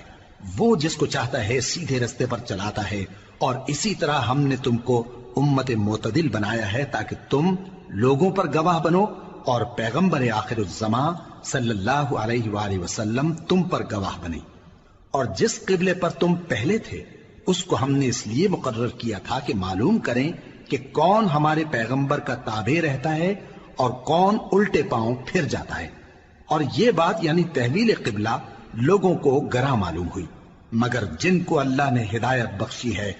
وہ جس کو چاہتا ہے سیدھے رستے پر چلاتا ہے، اور اسی طرح ہم نے تم کو امت معتدل بنایا ہے تاکہ تم لوگوں پر گواہ بنو اور پیغمبر آخر الزمان صلی اللہ علیہ وآلہ وسلم تم پر گواہ بنے۔ اور جس قبلے پر تم پہلے تھے اس کو ہم نے اس لیے مقرر کیا تھا کہ معلوم کریں کہ کون ہمارے پیغمبر کا تابع رہتا ہے اور کون الٹے پاؤں پھر جاتا ہے۔ اور یہ بات یعنی تحویل قبلہ لوگوں کو گراں معلوم ہوئی، مگر جن کو اللہ نے ہدایت بخشی ہے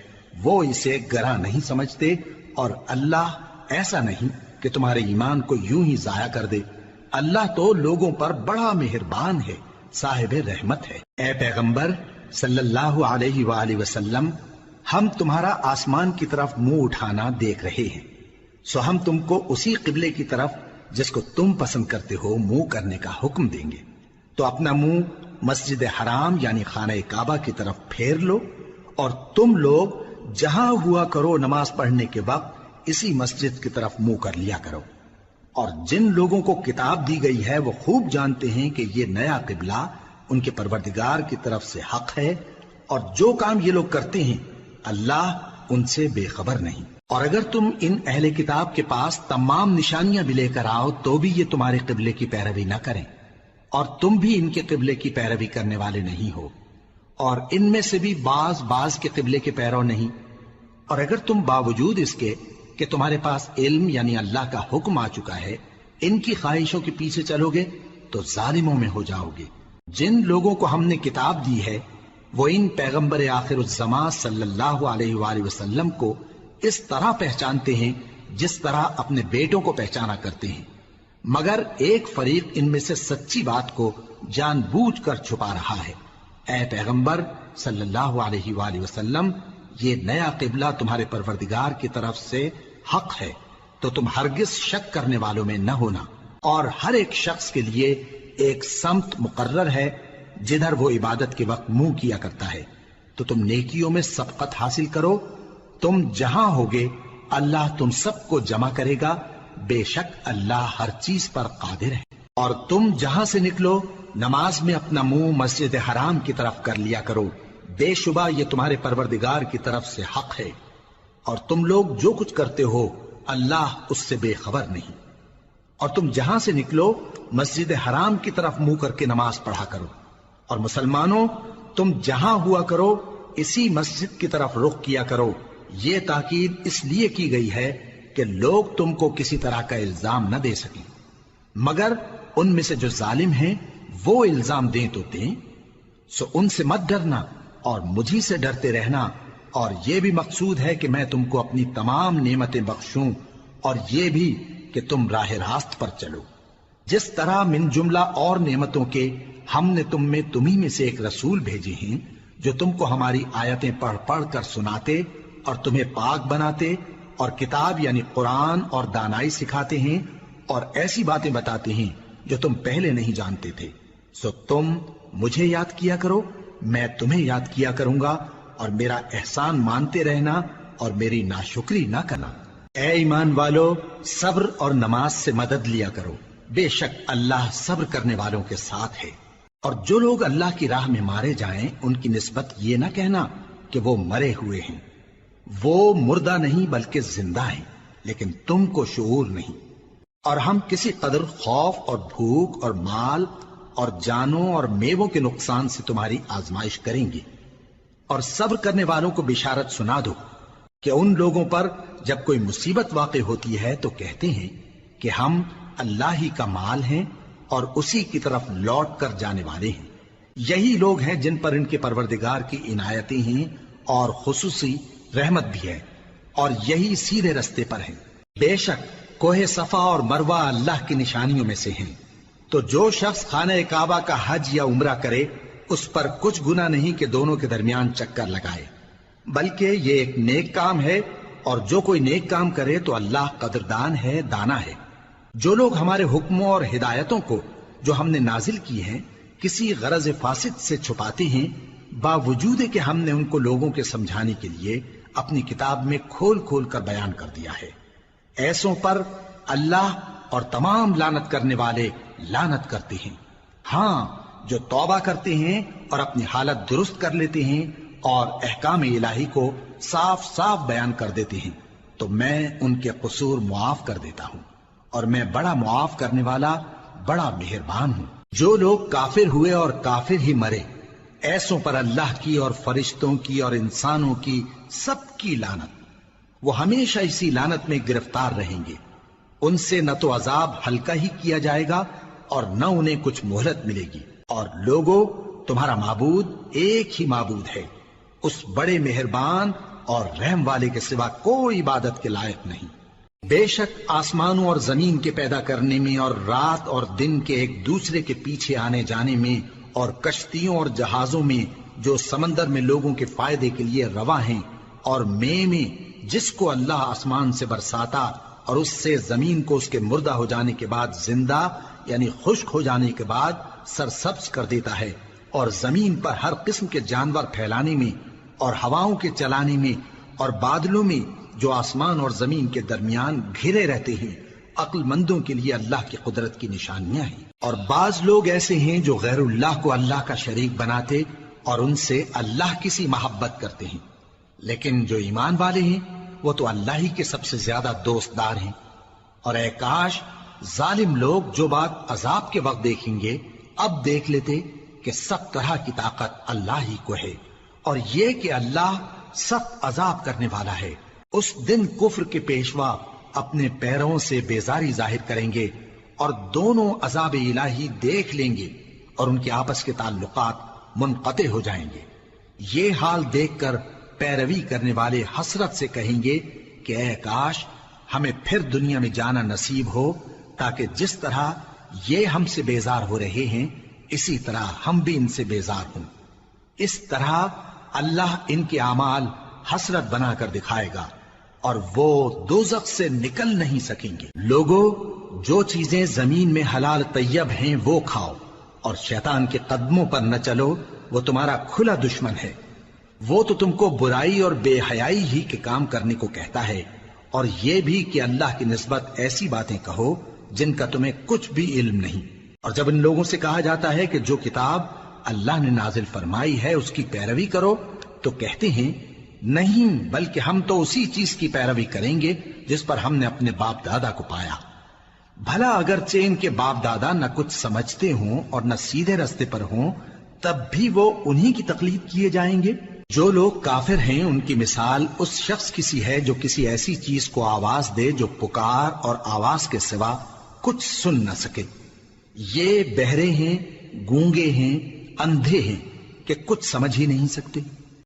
وہ اسے گراں نہیں سمجھتے، اور اللہ ایسا نہیں کہ تمہارے ایمان کو یوں ہی ضائع کر دے۔ اللہ تو لوگوں پر بڑا مہربان ہے، صاحب رحمت ہے۔ اے پیغمبر صلی اللہ علیہ وآلہ وسلم، ہم تمہارا آسمان کی طرف منہ اٹھانا دیکھ رہے ہیں، سو ہم تم کو اسی قبلے کی طرف جس کو تم پسند کرتے ہو منہ کرنے کا حکم دیں گے۔ تو اپنا منہ مسجد حرام یعنی خانہ کعبہ کی طرف پھیر لو، اور تم لوگ جہاں ہوا کرو نماز پڑھنے کے وقت اسی مسجد کی طرف منہ کر لیا کرو۔ اور جن لوگوں کو کتاب دی گئی ہے وہ خوب جانتے ہیں کہ یہ نیا قبلہ ان کے پروردگار کی طرف سے حق ہے، اور جو کام یہ لوگ کرتے ہیں اللہ ان سے بے خبر نہیں۔ اور اگر تم ان اہل کتاب کے پاس تمام نشانیاں بھی لے کر آؤ تو بھی یہ تمہارے قبلے کی پیروی نہ کریں، اور تم بھی ان کے قبلے کی پیروی کرنے والے نہیں ہو، اور ان میں سے بھی بعض کے قبلے کے پیرو نہیں۔ اور اگر تم باوجود اس کے کہ تمہارے پاس علم یعنی اللہ کا حکم آ چکا ہے ان کی خواہشوں کے پیچھے چلو گے تو ظالموں میں ہو جاؤ گے۔ جن لوگوں کو ہم نے کتاب دی ہے وہ ان پیغمبر آخر الزمان صلی اللہ علیہ وآلہ وسلم کو اس طرح پہچانتے ہیں جس طرح اپنے بیٹوں کو پہچانا کرتے ہیں، مگر ایک فریق ان میں سے سچی بات کو جان بوجھ کر چھپا رہا ہے۔ اے پیغمبر صلی اللہ علیہ وآلہ وسلم، یہ نیا قبلہ تمہارے پروردگار کی طرف سے حق ہے، تو تم ہرگز شک کرنے والوں میں نہ ہونا، اور ہر ایک شخص کے لیے ایک سمت مقرر ہے جدھر وہ عبادت کے وقت منہ کیا کرتا ہے، تو تم نیکیوں میں سبقت حاصل کرو۔ تم جہاں ہوگے اللہ تم سب کو جمع کرے گا، بے شک اللہ ہر چیز پر قادر ہے۔ اور تم جہاں سے نکلو نماز میں اپنا منہ مسجد حرام کی طرف کر لیا کرو، بے شبہ یہ تمہارے پروردگار کی طرف سے حق ہے، اور تم لوگ جو کچھ کرتے ہو اللہ اس سے بے خبر نہیں۔ اور تم جہاں سے نکلو مسجد حرام کی طرف منہ کر کے نماز پڑھا کرو، اور مسلمانوں تم جہاں ہوا کرو اسی مسجد کی طرف رخ کیا کرو۔ یہ تاکید اس لیے کی گئی ہے کہ لوگ تم کو کسی طرح کا الزام نہ دے سکیں، مگر ان میں سے جو ظالم ہیں وہ الزام دیں تو دیں، سو ان سے مت ڈرنا اور مجھی سے ڈرتے رہنا، اور یہ بھی مقصود ہے کہ میں تم کو اپنی تمام نعمتیں بخشوں، اور یہ بھی کہ تم راہ راست پر چلو۔ جس طرح من جملہ اور نعمتوں کے ہم نے تمہیں میں سے ایک رسول بھیجے ہیں جو تم کو ہماری آیتیں پڑھ پڑھ کر سناتے اور تمہیں پاک بناتے، اور کتاب یعنی قرآن اور دانائی سکھاتے ہیں، اور ایسی باتیں بتاتے ہیں جو تم پہلے نہیں جانتے تھے۔ سو تم مجھے یاد کیا کرو، میں تمہیں یاد کیا کروں گا، اور میرا احسان مانتے رہنا اور میری ناشکری نہ کرنا۔ اے ایمان والو، صبر اور نماز سے مدد لیا کرو، بے شک اللہ صبر کرنے والوں کے ساتھ ہے۔ اور جو لوگ اللہ کی راہ میں مارے جائیں ان کی نسبت یہ نہ کہنا کہ وہ مرے ہوئے ہیں، وہ مردہ نہیں بلکہ زندہ ہیں، لیکن تم کو شعور نہیں۔ اور ہم کسی قدر خوف اور بھوک اور مال اور جانوں اور میووں کے نقصان سے تمہاری آزمائش کریں گے، اور صبر کرنے والوں کو بشارت سنا دو کہ ان لوگوں پر جب کوئی مصیبت واقع ہوتی ہے تو کہتے ہیں کہ ہم اللہ ہی کا مال ہیں اور اسی کی طرف لوٹ کر جانے والے ہیں۔ یہی لوگ ہیں جن پر ان کے پروردگار کی عنایتیں ہیں اور خصوصی رحمت بھی ہے، اور یہی سیدھے رستے پر ہیں۔ بے شک کوہ صفا اور مروہ اللہ کی نشانیوں میں سے ہیں، تو جو شخص خانہ کعبہ کا حج یا عمرہ کرے اس پر کچھ گناہ نہیں کہ دونوں کے درمیان چکر لگائے، بلکہ یہ ایک نیک کام ہے، اور جو کوئی نیک کام کرے تو اللہ قدردان ہے، دانا ہے۔ جو لوگ ہمارے حکموں اور ہدایتوں کو جو ہم نے نازل کی ہیں کسی غرض فاسد سے چھپاتے ہیں باوجود کہ ہم نے ان کو لوگوں کے سمجھانے کے لیے اپنی کتاب میں کھول کھول کر بیان کر دیا ہے۔ ایسوں پر اللہ اور تمام لعنت کرنے والے لعنت کرتے ہیں۔ ہاں، جو توبہ کرتے ہیں اور اپنی حالت درست کر لیتے ہیں اور احکام الہی کو صاف صاف بیان کر دیتے ہیں تو میں ان کے قصور معاف کر دیتا ہوں، اور میں بڑا معاف کرنے والا، بڑا مہربان ہوں۔ جو لوگ کافر ہوئے اور کافر ہی مرے، ایسوں پر اللہ کی اور فرشتوں کی اور انسانوں کی سب کی لعنت، وہ ہمیشہ اسی لعنت میں گرفتار رہیں گے۔ ان سے نہ تو عذاب ہلکا ہی کیا جائے گا اور نہ انہیں کچھ مہلت ملے گی۔ اور لوگوں، تمہارا معبود ایک ہی معبود ہے، اس بڑے مہربان اور رحم والے کے سوا کوئی عبادت کے لائق نہیں۔ بے شک آسمانوں اور زمین کے پیدا کرنے میں اور رات اور دن کے ایک دوسرے کے پیچھے آنے جانے میں اور کشتیوں اور جہازوں میں جو سمندر میں لوگوں کے فائدے کے لیے رواں ہیں، اور میں جس کو اللہ آسمان سے برساتا اور اس سے زمین کو اس کے مردہ ہو جانے کے بعد زندہ یعنی خشک ہو جانے کے بعد سرسبز کر دیتا ہے، اور زمین پر ہر قسم کے جانور پھیلانے میں اور ہواؤں کے چلانے میں اور بادلوں میں جو آسمان اور زمین کے درمیان گھرے رہتے ہیں، عقل مندوں کے لیے اللہ کی قدرت کی نشانیاں ہیں۔ اور بعض لوگ ایسے ہیں جو غیر اللہ کو اللہ کا شریک بناتے اور ان سے اللہ کی سی محبت کرتے ہیں، لیکن جو ایمان والے ہیں وہ تو اللہ ہی کے سب سے زیادہ دوست دار ہیں۔ اور اے کاش ظالم لوگ جو بات عذاب کے وقت دیکھیں گے اب دیکھ لیتے کہ سب طرح کی طاقت اللہ ہی کو ہے، اور یہ کہ اللہ سخت عذاب کرنے والا ہے۔ اس دن کفر کے پیشوا اپنے پیروں سے بیزاری ظاہر کریں گے اور دونوں عذاب الہی دیکھ لیں گے اور ان کے آپس کے تعلقات منقطع ہو جائیں گے۔ یہ حال دیکھ کر پیروی کرنے والے حسرت سے کہیں گے کہ اے کاش ہمیں پھر دنیا میں جانا نصیب ہو، تاکہ جس طرح یہ ہم سے بیزار ہو رہے ہیں اسی طرح ہم بھی ان سے بیزار ہوں۔ اس طرح اللہ ان کے اعمال حسرت بنا کر دکھائے گا اور وہ دوزخ سے نکل نہیں سکیں گے۔ لوگوں، جو چیزیں زمین میں حلال طیب ہیں وہ کھاؤ، اور شیطان کے قدموں پر نہ چلو، وہ تمہارا کھلا دشمن ہے۔ وہ تو تم کو برائی اور بے حیائی ہی کے کام کرنے کو کہتا ہے، اور یہ بھی کہ اللہ کی نسبت ایسی باتیں کہو جن کا تمہیں کچھ بھی علم نہیں۔ اور جب ان لوگوں سے کہا جاتا ہے کہ جو کتاب اللہ نے نازل فرمائی ہے اس کی پیروی کرو، تو کہتے ہیں نہیں، بلکہ ہم تو اسی چیز کی پیروی کریں گے جس پر ہم نے اپنے باپ دادا کو پایا۔ بھلا اگرچہ ان کے باپ دادا نہ کچھ سمجھتے ہوں اور نہ سیدھے رستے پر ہوں، تب بھی وہ انہی کی تقلید کیے جائیں گے۔ جو لوگ کافر ہیں ان کی مثال اس شخص کی سی ہے جو کسی ایسی چیز کو آواز دے جو پکار اور آواز کے سوا کچھ سن نہ سکے۔ یہ بہرے ہیں، گونگے ہیں، اندھے ہیں کہ کچھ سمجھ ہی نہیں سکتے۔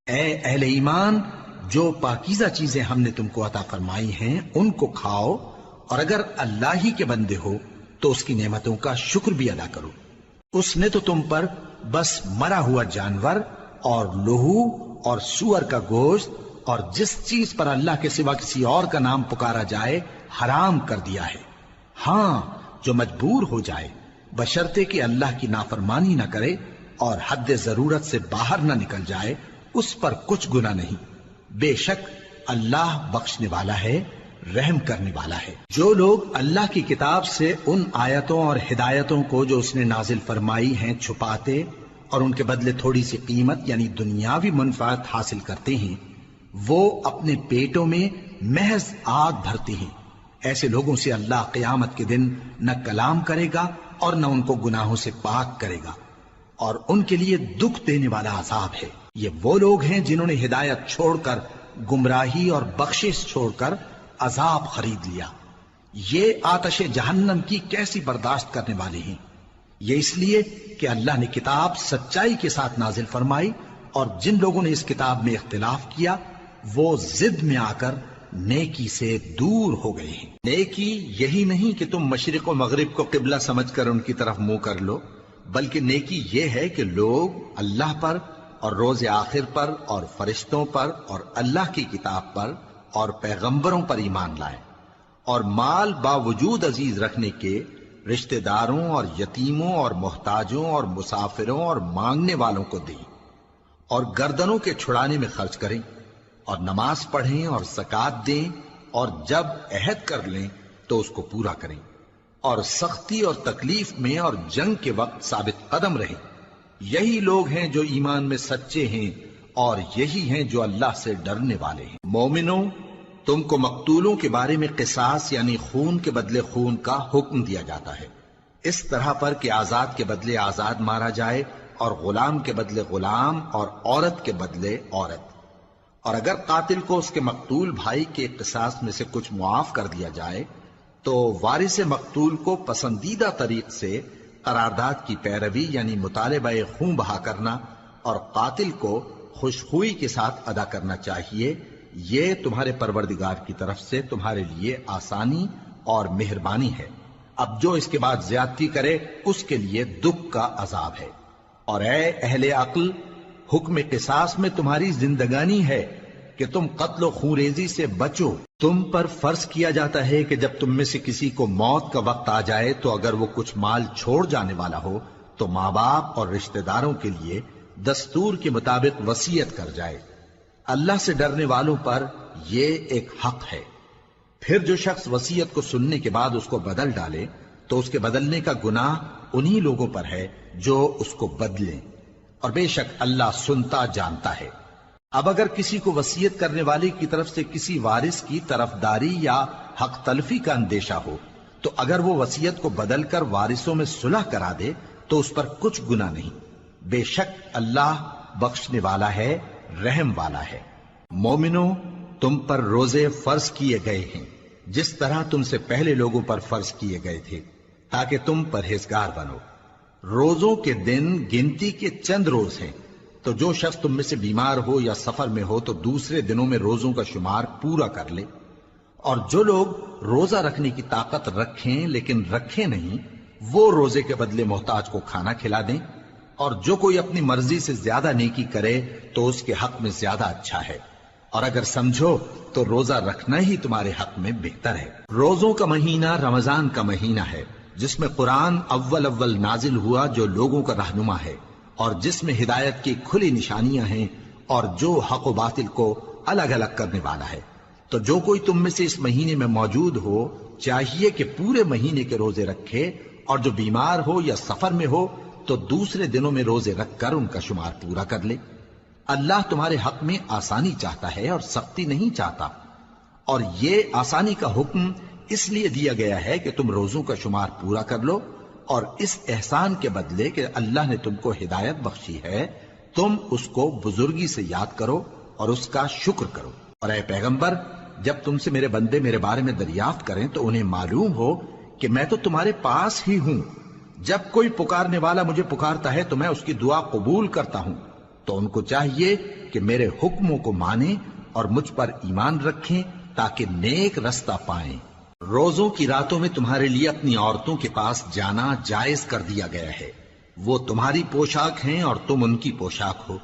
اے اہل ایمان، جو پاکیزہ چیزیں ہم نے تم کو عطا فرمائی ہیں ان کو کھاؤ، اور اگر اللہ ہی کے بندے ہو تو اس کی نعمتوں کا شکر بھی ادا کرو۔ اس نے تو تم پر بس مرا ہوا جانور اور لہو اور سور کا گوشت اور جس چیز پر اللہ کے سوا کسی اور کا نام پکارا جائے حرام کر دیا ہے۔ ہاں، جو مجبور ہو جائے بشرطے کہ اللہ کی نافرمانی نہ کرے اور حد ضرورت سے باہر نہ نکل جائے، اس پر کچھ گناہ نہیں۔ بے شک اللہ بخشنے والا ہے، رحم کرنے والا ہے۔ جو لوگ اللہ کی کتاب سے ان آیتوں اور ہدایتوں کو جو اس نے نازل فرمائی ہیں چھپاتے اور ان کے بدلے تھوڑی سی قیمت یعنی دنیاوی منفعت حاصل کرتے ہیں، وہ اپنے پیٹوں میں محض آگ بھرتے ہیں۔ ایسے لوگوں سے اللہ قیامت کے دن نہ کلام کرے گا اور نہ ان کو گناہوں سے پاک کرے گا، اور ان کے لیے دکھ دینے والا عذاب ہے۔ یہ وہ لوگ ہیں جنہوں نے ہدایت چھوڑ کر گمراہی اور بخشش چھوڑ کر عذاب خرید لیا۔ یہ آتش جہنم کی کیسی برداشت کرنے والے ہیں۔ یہ اس لیے کہ اللہ نے کتاب سچائی کے ساتھ نازل فرمائی، اور جن لوگوں نے اس کتاب میں اختلاف کیا وہ ضد میں آ کر نیکی سے دور ہو گئے ہیں۔ نیکی یہی نہیں کہ تم مشرق و مغرب کو قبلہ سمجھ کر ان کی طرف منہ کر لو، بلکہ نیکی یہ ہے کہ لوگ اللہ پر اور روز آخر پر اور فرشتوں پر اور اللہ کی کتاب پر اور پیغمبروں پر ایمان لائیں، اور مال باوجود عزیز رکھنے کے رشتہ داروں اور یتیموں اور محتاجوں اور مسافروں اور مانگنے والوں کو دیں، اور گردنوں کے چھڑانے میں خرچ کریں، اور نماز پڑھیں اور زکات دیں، اور جب عہد کر لیں تو اس کو پورا کریں، اور سختی اور تکلیف میں اور جنگ کے وقت ثابت قدم رہیں۔ یہی لوگ ہیں جو ایمان میں سچے ہیں، اور یہی ہیں جو اللہ سے ڈرنے والے ہیں۔ مومنوں، تم کو مقتولوں کے بارے میں قصاص یعنی خون کے بدلے خون کا حکم دیا جاتا ہے، اس طرح پر کہ آزاد کے بدلے آزاد مارا جائے، اور غلام کے بدلے غلام، اور عورت کے بدلے عورت۔ اور اگر قاتل کو اس کے مقتول بھائی کے قصاص میں سے کچھ معاف کر دیا جائے تو وارث مقتول کو پسندیدہ طریق سے قرارداد کی پیروی یعنی مطالبہ خون بہا کرنا اور قاتل کو خوشخوئی کے ساتھ ادا کرنا چاہیے۔ یہ تمہارے پروردگار کی طرف سے تمہارے لیے آسانی اور مہربانی ہے۔ اب جو اس کے بعد زیادتی کرے اس کے لیے دکھ کا عذاب ہے۔ اور اے اہل عقل، حکم قصاص میں تمہاری زندگانی ہے کہ تم قتل و خونریزی سے بچو۔ تم پر فرض کیا جاتا ہے کہ جب تم میں سے کسی کو موت کا وقت آ جائے تو اگر وہ کچھ مال چھوڑ جانے والا ہو تو ماں باپ اور رشتہ داروں کے لیے دستور کے مطابق وصیت کر جائے۔ اللہ سے ڈرنے والوں پر یہ ایک حق ہے۔ پھر جو شخص وصیت کو سننے کے بعد اس کو بدل ڈالے تو اس کے بدلنے کا گناہ انہی لوگوں پر ہے جو اس کو بدلیں، اور بے شک اللہ سنتا جانتا ہے۔ اب اگر کسی کو وصیت کرنے والے کی طرف سے کسی وارث کی طرفداری یا حق تلفی کا اندیشہ ہو تو اگر وہ وصیت کو بدل کر وارثوں میں صلح کرا دے تو اس پر کچھ گناہ نہیں، بے شک اللہ بخشنے والا ہے، رحم والا ہے۔ مومنوں، تم پر روزے فرض کیے گئے ہیں جس طرح تم سے پہلے لوگوں پر فرض کیے گئے تھے تاکہ تم پرہیزگار بنو۔ روزوں کے دن گنتی کے چند روز ہیں، تو جو شخص تم میں سے بیمار ہو یا سفر میں ہو تو دوسرے دنوں میں روزوں کا شمار پورا کر لے۔ اور جو لوگ روزہ رکھنے کی طاقت رکھیں لیکن رکھیں نہیں، وہ روزے کے بدلے محتاج کو کھانا کھلا دیں۔ اور جو کوئی اپنی مرضی سے زیادہ نیکی کرے تو اس کے حق میں زیادہ اچھا ہے، اور اگر سمجھو تو روزہ رکھنا ہی تمہارے حق میں بہتر ہے۔ روزوں کا مہینہ رمضان کا مہینہ ہے جس میں قرآن اول نازل ہوا، جو لوگوں کا رہنما ہے اور جس میں ہدایت کی کھلی نشانیاں ہیں اور جو حق و باطل کو الگ الگ کرنے والا ہے۔ تو جو کوئی تم میں سے اس مہینے میں موجود ہو چاہیے کہ پورے مہینے کے روزے رکھے، اور جو بیمار ہو یا سفر میں ہو تو دوسرے دنوں میں روزے رکھ کر ان کا شمار پورا کر لے۔ اللہ تمہارے حق میں آسانی چاہتا ہے اور سختی نہیں چاہتا، اور یہ آسانی کا حکم اس لیے دیا گیا ہے کہ تم روزوں کا شمار پورا کر لو، اور اس احسان کے بدلے کہ اللہ نے تم کو ہدایت بخشی ہے تم اس کو بزرگی سے یاد کرو اور اس کا شکر کرو۔ اور اے پیغمبر، جب تم سے میرے بندے میرے بارے میں دریافت کریں تو انہیں معلوم ہو کہ میں تو تمہارے پاس ہی ہوں۔ جب کوئی پکارنے والا مجھے پکارتا ہے تو میں اس کی دعا قبول کرتا ہوں، تو ان کو چاہیے کہ میرے حکموں کو مانیں اور مجھ پر ایمان رکھیں تاکہ نیک رستہ پائیں۔ روزوں کی راتوں میں تمہارے لیے اپنی عورتوں کے پاس جانا جائز کر دیا گیا ہے، وہ تمہاری پوشاک ہیں اور تم ان کی پوشاک ہو۔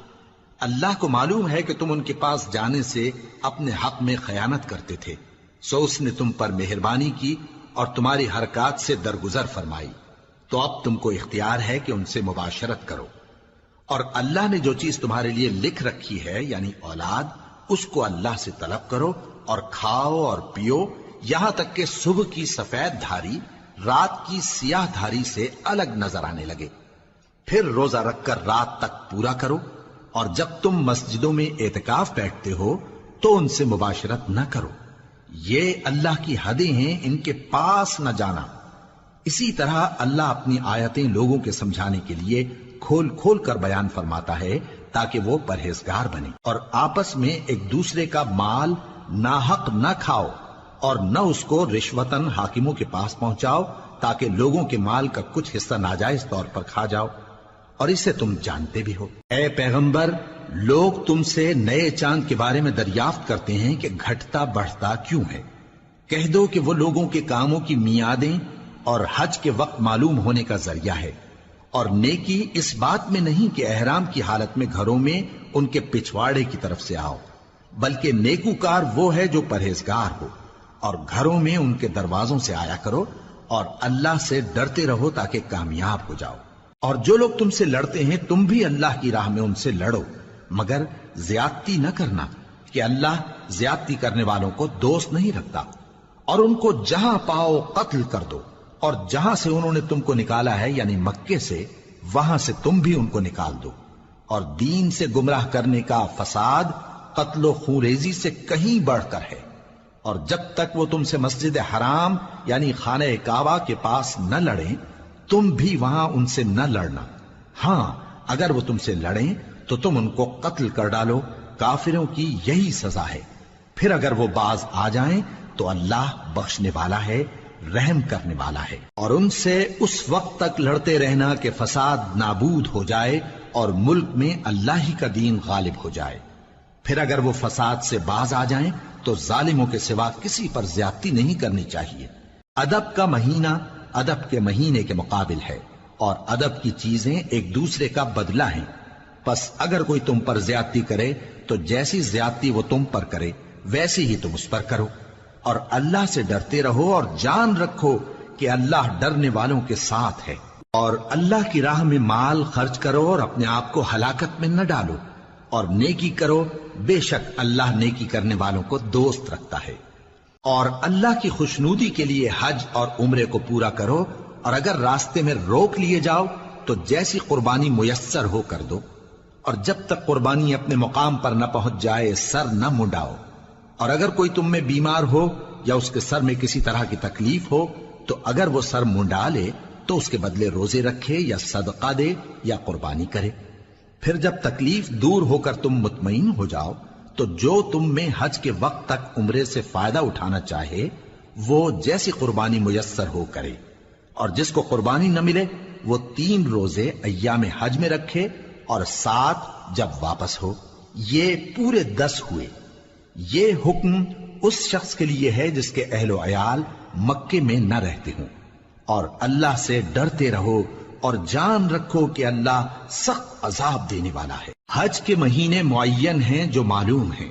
اللہ کو معلوم ہے کہ تم ان کے پاس جانے سے اپنے حق میں خیانت کرتے تھے، سو اس نے تم پر مہربانی کی اور تمہاری حرکات سے درگزر فرمائی، تو اب تم کو اختیار ہے کہ ان سے مباشرت کرو۔ اور اللہ نے جو چیز تمہارے لیے لکھ رکھی ہے یعنی اولاد، اس کو اللہ سے طلب کرو اور کھاؤ اور پیو، یہاں تک کہ صبح کی سفید دھاری رات کی سیاہ دھاری سے الگ نظر آنے لگے۔ پھر روزہ رکھ کر رات تک پورا کرو، اور جب تم مسجدوں میں اعتکاف بیٹھتے ہو تو ان سے مباشرت نہ کرو، یہ اللہ کی حدیں ہیں، ان کے پاس نہ جانا۔ اسی طرح اللہ اپنی آیتیں لوگوں کے سمجھانے کے لیے کھول کھول کر بیان فرماتا ہے تاکہ وہ پرہیزگار بنے۔ اور آپس میں ایک دوسرے کا مال ناحق نہ کھاؤ، اور نہ اس کو رشوتاً حاکموں کے پاس پہنچاؤ تاکہ لوگوں کے مال کا کچھ حصہ ناجائز طور پر کھا جاؤ، اور اسے تم جانتے بھی ہو۔ اے پیغمبر، لوگ تم سے نئے چاند کے بارے میں دریافت کرتے ہیں کہ گھٹتا بڑھتا کیوں ہے۔ کہہ دو کہ وہ لوگوں کے کاموں کی میعادیں اور حج کے وقت معلوم ہونے کا ذریعہ ہے، اور نیکی اس بات میں نہیں کہ احرام کی حالت میں گھروں میں ان کے پچھواڑے کی طرف سے آؤ، بلکہ نیکوکار وہ ہے جو پرہیزگار ہو، اور گھروں میں ان کے دروازوں سے آیا کرو، اور اللہ سے ڈرتے رہو تاکہ کامیاب ہو جاؤ۔ اور جو لوگ تم سے لڑتے ہیں تم بھی اللہ کی راہ میں ان سے لڑو، مگر زیادتی نہ کرنا کہ اللہ زیادتی کرنے والوں کو دوست نہیں رکھتا، اور ان کو جہاں پاؤ قتل کر دو، اور جہاں سے انہوں نے تم کو نکالا ہے یعنی مکے سے، وہاں سے تم بھی ان کو نکال دو۔ اور دین سے گمراہ کرنے کا فساد قتل و خونریزی سے کہیں بڑھ کر ہے، اور جب تک وہ تم سے مسجد حرام یعنی خانہ کعبہ کے پاس نہ لڑیں تم بھی وہاں ان سے نہ لڑنا۔ ہاں اگر وہ تم سے لڑیں تو تم ان کو قتل کر ڈالو، کافروں کی یہی سزا ہے۔ پھر اگر وہ باز آ جائیں تو اللہ بخشنے والا ہے، رحم کرنے والا ہے۔ اور ان سے اس وقت تک لڑتے رہنا کہ فساد نابود ہو جائے اور ملک میں اللہ ہی کا دین غالب ہو جائے۔ پھر اگر وہ فساد سے باز آ جائیں تو ظالموں کے سوا کسی پر زیادتی نہیں کرنی چاہیے۔ ادب کا مہینہ ادب کے مہینے کے مقابل ہے، اور ادب کی چیزیں ایک دوسرے کا بدلہ ہیں۔ پس اگر کوئی تم پر زیادتی کرے تو جیسی زیادتی وہ تم پر کرے ویسی ہی تم اس پر کرو، اور اللہ سے ڈرتے رہو اور جان رکھو کہ اللہ ڈرنے والوں کے ساتھ ہے۔ اور اللہ کی راہ میں مال خرچ کرو اور اپنے آپ کو ہلاکت میں نہ ڈالو، اور نیکی کرو، بے شک اللہ نیکی کرنے والوں کو دوست رکھتا ہے۔ اور اللہ کی خوشنودی کے لیے حج اور عمرے کو پورا کرو، اور اگر راستے میں روک لیے جاؤ تو جیسی قربانی میسر ہو کر دو، اور جب تک قربانی اپنے مقام پر نہ پہنچ جائے سر نہ منڈاؤ۔ اور اگر کوئی تم میں بیمار ہو یا اس کے سر میں کسی طرح کی تکلیف ہو تو اگر وہ سر منڈا لے تو اس کے بدلے روزے رکھے یا صدقہ دے یا قربانی کرے۔ پھر جب تکلیف دور ہو کر تم مطمئن ہو جاؤ تو جو تم میں حج کے وقت تک عمرے سے فائدہ اٹھانا چاہے وہ جیسی قربانی میسر ہو کرے، اور جس کو قربانی نہ ملے وہ 3 روزے ایام حج میں رکھے اور 7 جب واپس ہو، یہ پورے 10 ہوئے۔ یہ حکم اس شخص کے لیے ہے جس کے اہل و عیال مکے میں نہ رہتے ہوں۔ اور اللہ سے ڈرتے رہو اور جان رکھو کہ اللہ سخت عذاب دینے والا ہے۔ حج کے مہینے معین ہیں جو معلوم ہیں،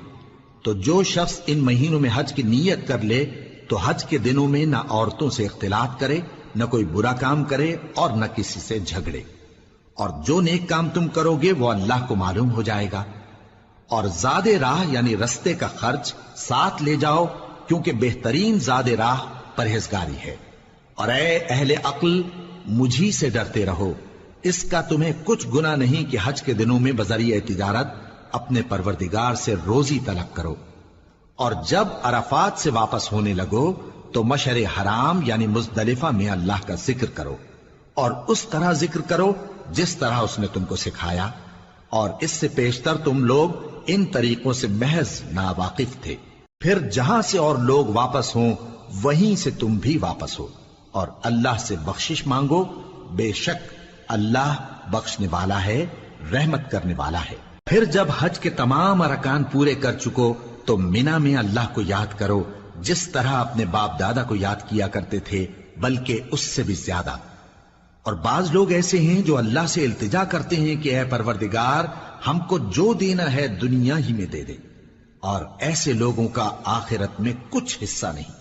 تو جو شخص ان مہینوں میں حج کی نیت کر لے تو حج کے دنوں میں نہ عورتوں سے اختلاط کرے، نہ کوئی برا کام کرے اور نہ کسی سے جھگڑے۔ اور جو نیک کام تم کرو گے وہ اللہ کو معلوم ہو جائے گا۔ اور زاد راہ یعنی رستے کا خرچ ساتھ لے جاؤ، کیونکہ بہترین زاد راہ پرہیزگاری ہے۔ اور اے اہل عقل مجھی سے ڈرتے رہو، اس کا تمہیں کچھ گناہ نہیں کہ حج کے دنوں میں بذریعہ تجارت اپنے پروردگار سے روزی طلب کرو۔ اور جب عرفات سے واپس ہونے لگو تو مشعر حرام یعنی مزدلفہ میں اللہ کا ذکر کرو، اور اس طرح ذکر کرو جس طرح اس نے تم کو سکھایا، اور اس سے پیشتر تم لوگ ان طریقوں سے محض ناواقف تھے۔ پھر جہاں سے اور لوگ واپس ہوں وہیں سے تم بھی واپس ہو، اور اللہ سے بخشش مانگو، بے شک اللہ بخشنے والا ہے، رحمت کرنے والا ہے۔ پھر جب حج کے تمام ارکان پورے کر چکو تو مینا میں اللہ کو یاد کرو جس طرح اپنے باپ دادا کو یاد کیا کرتے تھے، بلکہ اس سے بھی زیادہ۔ اور بعض لوگ ایسے ہیں جو اللہ سے التجا کرتے ہیں کہ اے پروردگار ہم کو جو دینا ہے دنیا ہی میں دے دے، اور ایسے لوگوں کا آخرت میں کچھ حصہ نہیں۔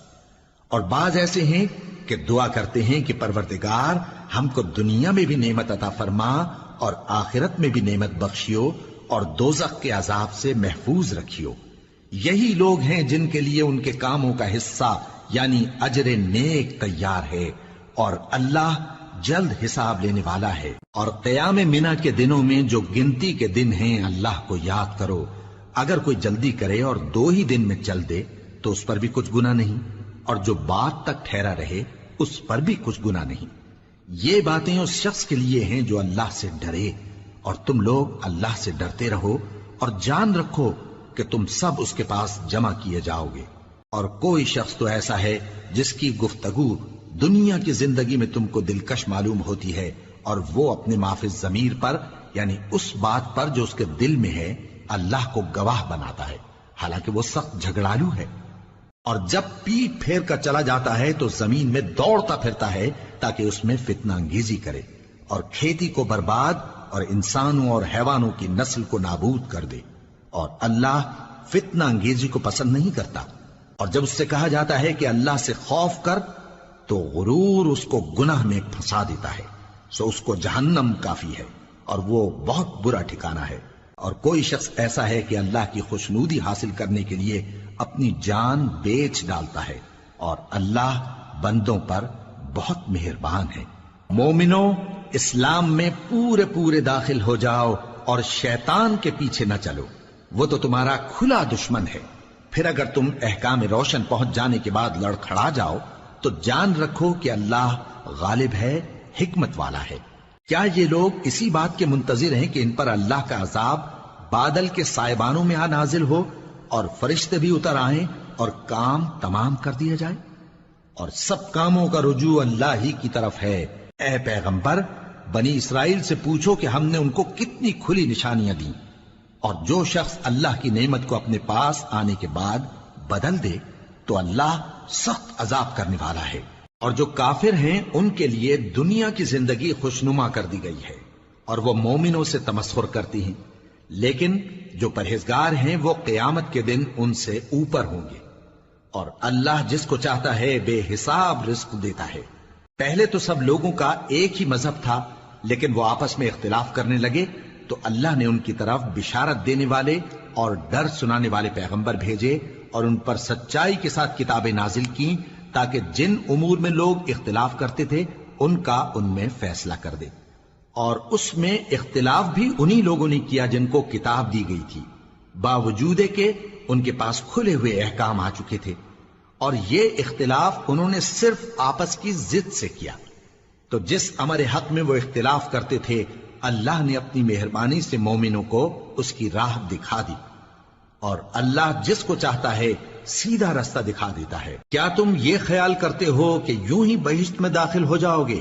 اور بعض ایسے ہیں کہ دعا کرتے ہیں کہ پروردگار ہم کو دنیا میں بھی نعمت عطا فرما اور آخرت میں بھی نعمت بخشیو اور دوزخ کے عذاب سے محفوظ رکھیو۔ یہی لوگ ہیں جن کے لیے ان کے کاموں کا حصہ یعنی اجر نیک تیار ہے، اور اللہ جلد حساب لینے والا ہے۔ اور قیام منا کے دنوں میں جو گنتی کے دن ہیں اللہ کو یاد کرو، اگر کوئی جلدی کرے اور 2 ہی دن میں چل دے تو اس پر بھی کچھ گناہ نہیں، اور جو بات تک ٹھہرا رہے اس پر بھی کچھ گناہ نہیں۔ یہ باتیں اس شخص کے لیے ہیں جو اللہ سے ڈرے، اور تم لوگ اللہ سے ڈرتے رہو اور جان رکھو کہ تم سب اس کے پاس جمع کیے جاؤ گے۔ اور کوئی شخص تو ایسا ہے جس کی گفتگو دنیا کی زندگی میں تم کو دلکش معلوم ہوتی ہے، اور وہ اپنے معافی ضمیر پر یعنی اس بات پر جو اس کے دل میں ہے اللہ کو گواہ بناتا ہے، حالانکہ وہ سخت جھگڑالو ہے۔ اور جب پیٹ پھیر کر چلا جاتا ہے تو زمین میں دوڑتا پھرتا ہے تاکہ اس میں فتنہ انگیزی کرے اور کھیتی کو برباد اور انسانوں اور حیوانوں کی نسل کو نابود کر دے، اور اللہ فتنہ انگیزی کو پسند نہیں کرتا۔ اور جب اس سے کہا جاتا ہے کہ اللہ سے خوف کر تو غرور اس کو گناہ میں پھنسا دیتا ہے، سو اس کو جہنم کافی ہے اور وہ بہت برا ٹھکانہ ہے۔ اور کوئی شخص ایسا ہے کہ اللہ کی خوشنودی حاصل کرنے کے لیے اپنی جان بیچ ڈالتا ہے، اور اللہ بندوں پر بہت مہربان ہے۔ مومنو، اسلام میں پورے پورے داخل ہو جاؤ اور شیطان کے پیچھے نہ چلو، وہ تو تمہارا کھلا دشمن ہے۔ پھر اگر تم احکام روشن پہنچ جانے کے بعد لڑکھڑا جاؤ تو جان رکھو کہ اللہ غالب ہے، حکمت والا ہے۔ کیا یہ لوگ اسی بات کے منتظر ہیں کہ ان پر اللہ کا عذاب بادل کے سائبانوں میں آ نازل ہو اور فرشتے بھی اتر آئیں اور کام تمام کر دیا جائے؟ اور سب کاموں کا رجوع اللہ ہی کی طرف ہے۔ اے پیغمبر، بنی اسرائیل سے پوچھو کہ ہم نے ان کو کتنی کھلی نشانیاں دیں، اور جو شخص اللہ کی نعمت کو اپنے پاس آنے کے بعد بدل دے تو اللہ سخت عذاب کرنے والا ہے۔ اور جو کافر ہیں ان کے لیے دنیا کی زندگی خوشنما کر دی گئی ہے، اور وہ مومنوں سے تمسخر کرتی ہیں، لیکن جو پرہیزگار ہیں وہ قیامت کے دن ان سے اوپر ہوں گے۔ اور اللہ جس کو چاہتا ہے بے حساب رزق دیتا ہے۔ پہلے تو سب لوگوں کا ایک ہی مذہب تھا، لیکن وہ آپس میں اختلاف کرنے لگے تو اللہ نے ان کی طرف بشارت دینے والے اور ڈر سنانے والے پیغمبر بھیجے، اور ان پر سچائی کے ساتھ کتابیں نازل کی، تاکہ جن امور میں لوگ اختلاف کرتے تھے ان کا ان میں فیصلہ کر دے۔ اور اس میں اختلاف بھی انہی لوگوں نے کیا جن کو کتاب دی گئی تھی، باوجود کہ ان کے پاس کھلے ہوئے احکام آ چکے تھے، اور یہ اختلاف انہوں نے صرف آپس کی ضد سے کیا۔ تو جس امر حق میں وہ اختلاف کرتے تھے اللہ نے اپنی مہربانی سے مومنوں کو اس کی راہ دکھا دی، اور اللہ جس کو چاہتا ہے سیدھا رستہ دکھا دیتا ہے۔ کیا تم یہ خیال کرتے ہو کہ یوں ہی بہشت میں داخل ہو جاؤ گے،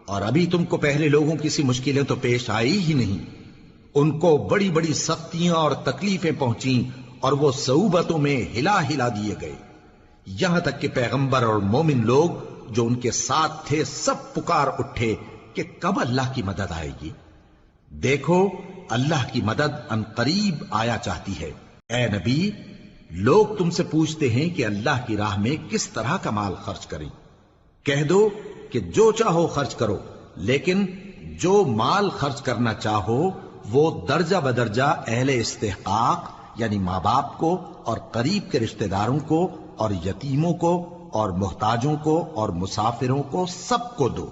اور ابھی تم کو پہلے لوگوں کی سی مشکلیں تو پیش آئی ہی نہیں؟ ان کو بڑی بڑی سختیاں اور تکلیفیں پہنچیں، اور وہ صعوبتوں میں ہلا ہلا دیے گئے، یہاں تک کہ پیغمبر اور مومن لوگ جو ان کے ساتھ تھے سب پکار اٹھے کہ کب اللہ کی مدد آئے گی۔ دیکھو اللہ کی مدد ان قریب آیا چاہتی ہے۔ اے نبی، لوگ تم سے پوچھتے ہیں کہ اللہ کی راہ میں کس طرح کا مال خرچ کریں۔ کہہ دو کہ جو چاہو خرچ کرو، لیکن جو مال خرچ کرنا چاہو وہ درجہ بدرجہ اہل استحقاق یعنی ماں باپ کو اور قریب کے رشتہ داروں کو اور یتیموں کو اور محتاجوں کو اور مسافروں کو سب کو دو،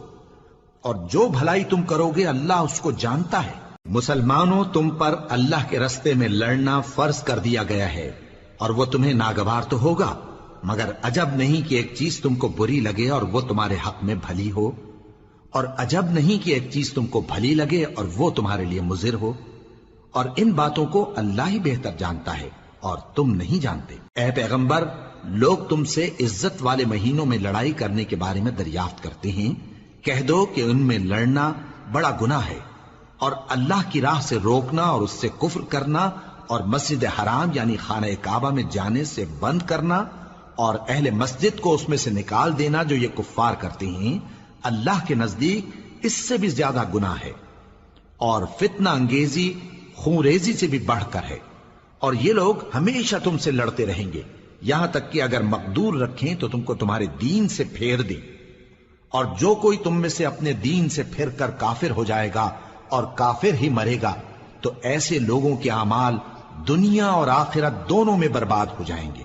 اور جو بھلائی تم کرو گے اللہ اس کو جانتا ہے۔ مسلمانوں، تم پر اللہ کے رستے میں لڑنا فرض کر دیا گیا ہے، اور وہ تمہیں ناگوار تو ہوگا، مگر عجب نہیں کہ ایک چیز تم کو بری لگے اور وہ تمہارے حق میں بھلی ہو، اور عجب نہیں کہ ایک چیز تم کو بھلی لگے اور وہ تمہارے لیے مضر ہو، اور ان باتوں کو اللہ ہی بہتر جانتا ہے اور تم نہیں جانتے۔ اے پیغمبر، لوگ تم سے عزت والے مہینوں میں لڑائی کرنے کے بارے میں دریافت کرتے ہیں، کہہ دو کہ ان میں لڑنا بڑا گناہ ہے، اور اللہ کی راہ سے روکنا اور اس سے کفر کرنا اور مسجد حرام یعنی خانہ کعبہ میں جانے سے بند کرنا اور اہل مسجد کو اس میں سے نکال دینا جو یہ کفار کرتے ہیں، اللہ کے نزدیک اس سے بھی زیادہ گناہ ہے، اور فتنہ انگیزی خونریزی سے بھی بڑھ کر ہے۔ اور یہ لوگ ہمیشہ تم سے لڑتے رہیں گے، یہاں تک کہ اگر مقدور رکھیں تو تم کو تمہارے دین سے پھیر دیں، اور جو کوئی تم میں سے اپنے دین سے پھر کر کافر ہو جائے گا اور کافر ہی مرے گا تو ایسے لوگوں کے اعمال دنیا اور آخرت دونوں میں برباد ہو جائیں گے،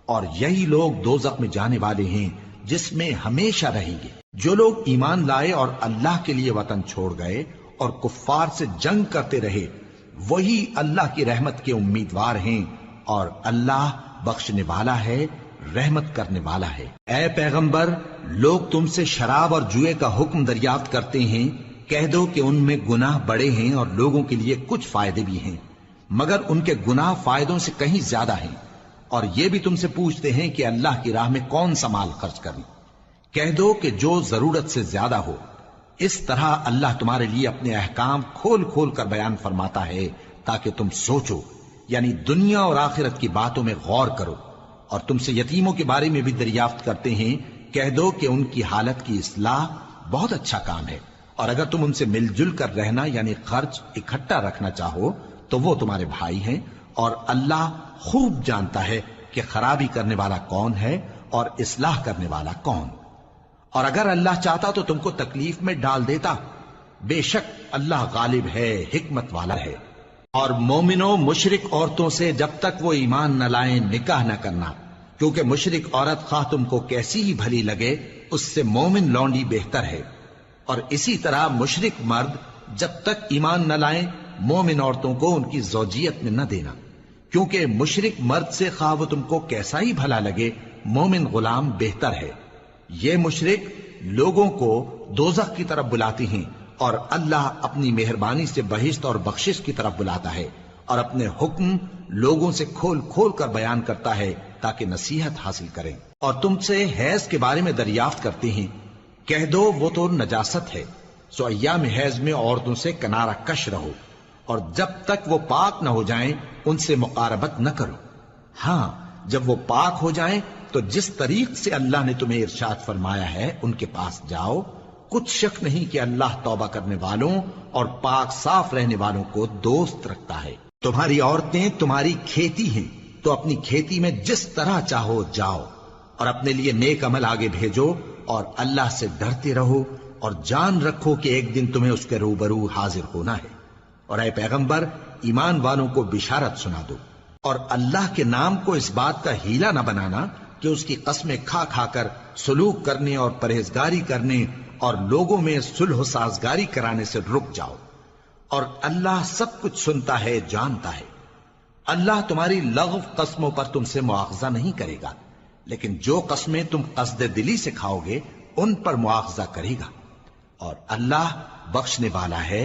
اور یہی لوگ دوزخ میں جانے والے ہیں جس میں ہمیشہ رہیں گے۔ جو لوگ ایمان لائے اور اللہ کے لیے وطن چھوڑ گئے اور کفار سے جنگ کرتے رہے وہی اللہ کی رحمت کے امیدوار ہیں، اور اللہ بخشنے والا ہے، رحمت کرنے والا ہے۔ اے پیغمبر، لوگ تم سے شراب اور جوئے کا حکم دریافت کرتے ہیں، کہہ دو کہ ان میں گناہ بڑے ہیں اور لوگوں کے لیے کچھ فائدے بھی ہیں، مگر ان کے گناہ فائدوں سے کہیں زیادہ ہیں۔ اور یہ بھی تم سے پوچھتے ہیں کہ اللہ کی راہ میں کون سا مال خرچ کریں، کہہ دو کہ جو ضرورت سے زیادہ ہو۔ اس طرح اللہ تمہارے لیے اپنے احکام کھول کھول کر بیان فرماتا ہے تاکہ تم سوچو، یعنی دنیا اور آخرت کی باتوں میں غور کرو۔ اور تم سے یتیموں کے بارے میں بھی دریافت کرتے ہیں، کہہ دو کہ ان کی حالت کی اصلاح بہت اچھا کام ہے، اور اگر تم ان سے مل جل کر رہنا یعنی خرچ اکٹھا رکھنا چاہو تو وہ تمہارے بھائی ہیں، اور اللہ خوب جانتا ہے کہ خرابی کرنے والا کون ہے اور اصلاح کرنے والا کون۔ اور اگر اللہ چاہتا تو تم کو تکلیف میں ڈال دیتا، بے شک اللہ غالب ہے، حکمت والا ہے۔ اور مومنوں مشرک عورتوں سے جب تک وہ ایمان نہ لائیں نکاح نہ کرنا، کیونکہ مشرک عورت خواہ تم کو کیسی ہی بھلی لگے اس سے مومن لونڈی بہتر ہے۔ اور اسی طرح مشرک مرد جب تک ایمان نہ لائیں مومن عورتوں کو ان کی زوجیت میں نہ دینا، کیونکہ مشرک مرد سے خواہ وہ تم کو کیسا ہی بھلا لگے مومن غلام بہتر ہے۔ یہ مشرک لوگوں کو دوزخ کی طرف بلاتی ہیں، اور اللہ اپنی مہربانی سے بہشت اور بخشش کی طرف بلاتا ہے، اور اپنے حکم لوگوں سے کھول کھول کر بیان کرتا ہے تاکہ نصیحت حاصل کریں۔ اور تم سے حیض کے بارے میں دریافت کرتے ہیں، کہہ دو وہ تو نجاست ہے، سو ایام حیض میں عورتوں سے کنارہ کش رہو، اور جب تک وہ پاک نہ ہو جائیں ان سے مقاربت نہ کرو۔ ہاں جب وہ پاک ہو جائیں تو جس طریق سے اللہ نے تمہیں ارشاد فرمایا ہے ان کے پاس جاؤ، کچھ شک نہیں کہ اللہ توبہ کرنے والوں اور پاک صاف رہنے والوں کو دوست رکھتا ہے۔ تمہاری عورتیں تمہاری کھیتی ہیں، تو اپنی کھیتی میں جس طرح چاہو جاؤ، اور اپنے لیے نیک عمل آگے بھیجو، اور اللہ سے ڈرتے رہو، اور جان رکھو کہ ایک دن تمہیں اس کے روبرو حاضر ہونا ہے۔ اور اے پیغمبر ایمان والوں کو بشارت سنا دو، اور اللہ کے نام کو اس بات کا ہیلا نہ بنانا کہ اس کی قسمیں کھا کھا کر سلوک کرنے اور پرہیزگاری کرنے اور لوگوں میں صلح و سازگاری کرانے سے رک جاؤ، اور اللہ سب کچھ سنتا ہے جانتا ہے۔ اللہ تمہاری لغو قسموں پر تم سے مواخذہ نہیں کرے گا، لیکن جو قسمیں تم قصد دلی سے کھاؤ گے ان پر مواخذہ کرے گا، اور اللہ بخشنے والا ہے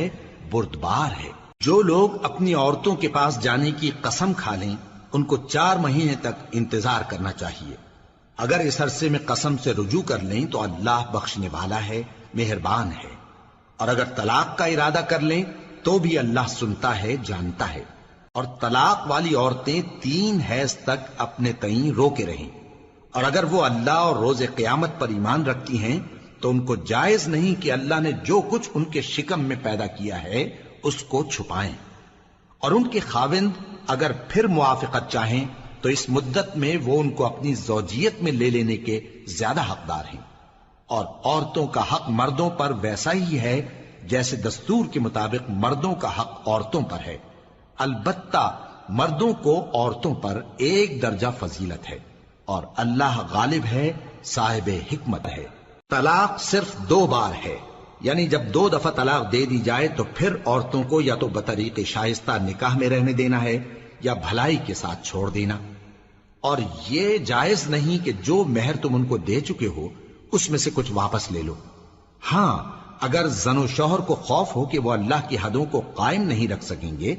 بردبار ہے۔ جو لوگ اپنی عورتوں کے پاس جانے کی قسم کھا لیں ان کو 4 مہینے تک انتظار کرنا چاہیے۔ اگر اس عرصے میں قسم سے رجوع کر لیں تو اللہ بخشنے والا ہے، مہربان ہے، اور اگر طلاق کا ارادہ کر لیں تو بھی اللہ سنتا ہے جانتا ہے۔ اور طلاق والی عورتیں 3 حیض تک اپنے تئیں روکے رہیں، اور اگر وہ اللہ اور روز قیامت پر ایمان رکھتی ہیں تو ان کو جائز نہیں کہ اللہ نے جو کچھ ان کے شکم میں پیدا کیا ہے اس کو چھپائیں، اور ان کے خاوند اگر پھر موافقت چاہیں تو اس مدت میں وہ ان کو اپنی زوجیت میں لے لینے کے زیادہ حقدار ہیں۔ اور عورتوں کا حق مردوں پر ویسا ہی ہے جیسے دستور کے مطابق مردوں کا حق عورتوں پر ہے، البتہ مردوں کو عورتوں پر 1 درجہ فضیلت ہے، اور اللہ غالب ہے، صاحب حکمت ہے۔ طلاق صرف 2 بار ہے، یعنی جب 2 دفعہ طلاق دے دی جائے تو پھر عورتوں کو یا تو بطریق شائستہ نکاح میں رہنے دینا ہے یا بھلائی کے ساتھ چھوڑ دینا، اور یہ جائز نہیں کہ جو مہر تم ان کو دے چکے ہو اس میں سے کچھ واپس لے لو۔ ہاں اگر زن و شوہر کو خوف ہو کہ وہ اللہ کی حدوں کو قائم نہیں رکھ سکیں گے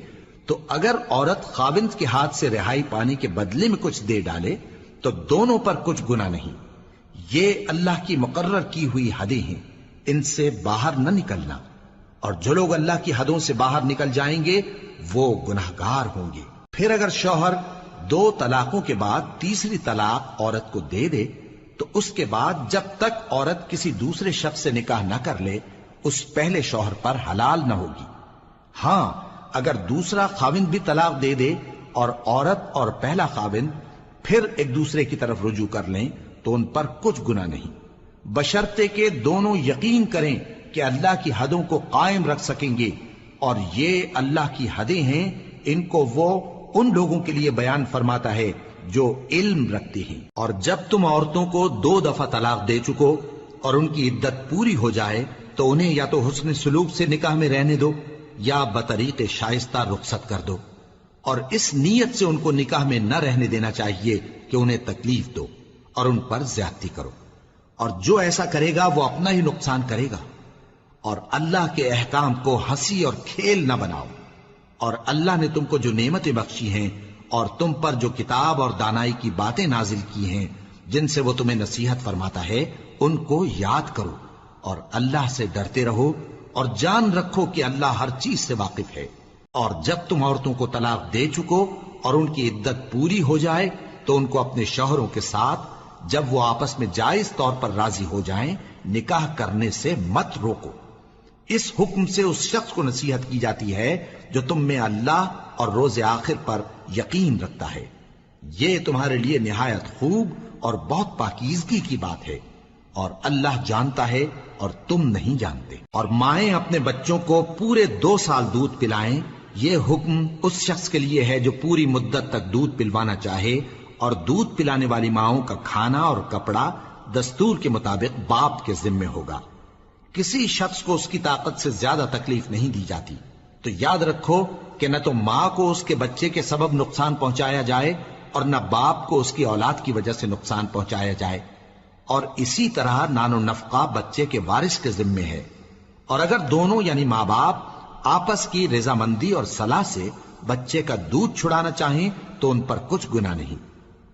تو اگر عورت خاوند کے ہاتھ سے رہائی پانے کے بدلے میں کچھ دے ڈالے تو دونوں پر کچھ گناہ نہیں۔ یہ اللہ کی مقرر کی ہوئی حدیں ہیں، ان سے باہر نہ نکلنا، اور جو لوگ اللہ کی حدوں سے باہر نکل جائیں گے وہ گناہگار ہوں گے۔ پھر اگر شوہر 2 طلاقوں کے بعد تیسری طلاق عورت کو دے دے تو اس کے بعد جب تک عورت کسی دوسرے شخص سے نکاح نہ کر لے اس پہلے شوہر پر حلال نہ ہوگی۔ ہاں اگر دوسرا خاوند بھی طلاق دے دے اور عورت اور پہلا خاوند پھر ایک دوسرے کی طرف رجوع کر لیں تو ان پر کچھ گناہ نہیں، بشرطے کہ دونوں یقین کریں کہ اللہ کی حدوں کو قائم رکھ سکیں گے، اور یہ اللہ کی حدیں ہیں، ان کو وہ ان لوگوں کے لیے بیان فرماتا ہے جو علم رکھتے ہیں۔ اور جب تم عورتوں کو 2 دفعہ طلاق دے چکو اور ان کی عدت پوری ہو جائے تو انہیں یا تو حسن سلوک سے نکاح میں رہنے دو یا بطریق شائستہ رخصت کر دو، اور اس نیت سے ان کو نکاح میں نہ رہنے دینا چاہیے کہ انہیں تکلیف دو اور ان پر زیادتی کرو، اور جو ایسا کرے گا وہ اپنا ہی نقصان کرے گا۔ اور اللہ کے احکام کو ہنسی اور کھیل نہ بناؤ، اور اللہ نے تم کو جو نعمتیں بخشی ہیں اور تم پر جو کتاب اور دانائی کی باتیں نازل کی ہیں جن سے وہ تمہیں نصیحت فرماتا ہے ان کو یاد کرو، اور اللہ سے ڈرتے رہو، اور جان رکھو کہ اللہ ہر چیز سے واقف ہے۔ اور جب تم عورتوں کو طلاق دے چکو اور ان کی عدت پوری ہو جائے تو ان کو اپنے شوہروں کے ساتھ جب وہ آپس میں جائز طور پر راضی ہو جائیں نکاح کرنے سے مت روکو۔ اس حکم سے اس شخص کو نصیحت کی جاتی ہے جو تم میں اللہ اور روز آخر پر یقین رکھتا ہے۔ یہ تمہارے لیے نہایت خوب اور بہت پاکیزگی کی بات ہے، اور اللہ جانتا ہے اور تم نہیں جانتے۔ اور مائیں اپنے بچوں کو پورے 2 سال دودھ پلائیں یہ حکم اس شخص کے لیے ہے جو پوری مدت تک دودھ پلوانا چاہے، اور دودھ پلانے والی ماؤں کا کھانا اور کپڑا دستور کے مطابق باپ کے ذمے ہوگا۔ کسی شخص کو اس کی طاقت سے زیادہ تکلیف نہیں دی جاتی، تو یاد رکھو کہ نہ تو ماں کو اس کے بچے کے سبب نقصان پہنچایا جائے اور نہ باپ کو اس کی اولاد کی وجہ سے نقصان پہنچایا جائے، اور اسی طرح نان و نفقہ بچے کے وارث کے ذمے ہے۔ اور اگر دونوں یعنی ماں باپ آپس کی رضامندی اور صلاح سے بچے کا دودھ چھڑانا چاہیں تو ان پر کچھ گناہ نہیں،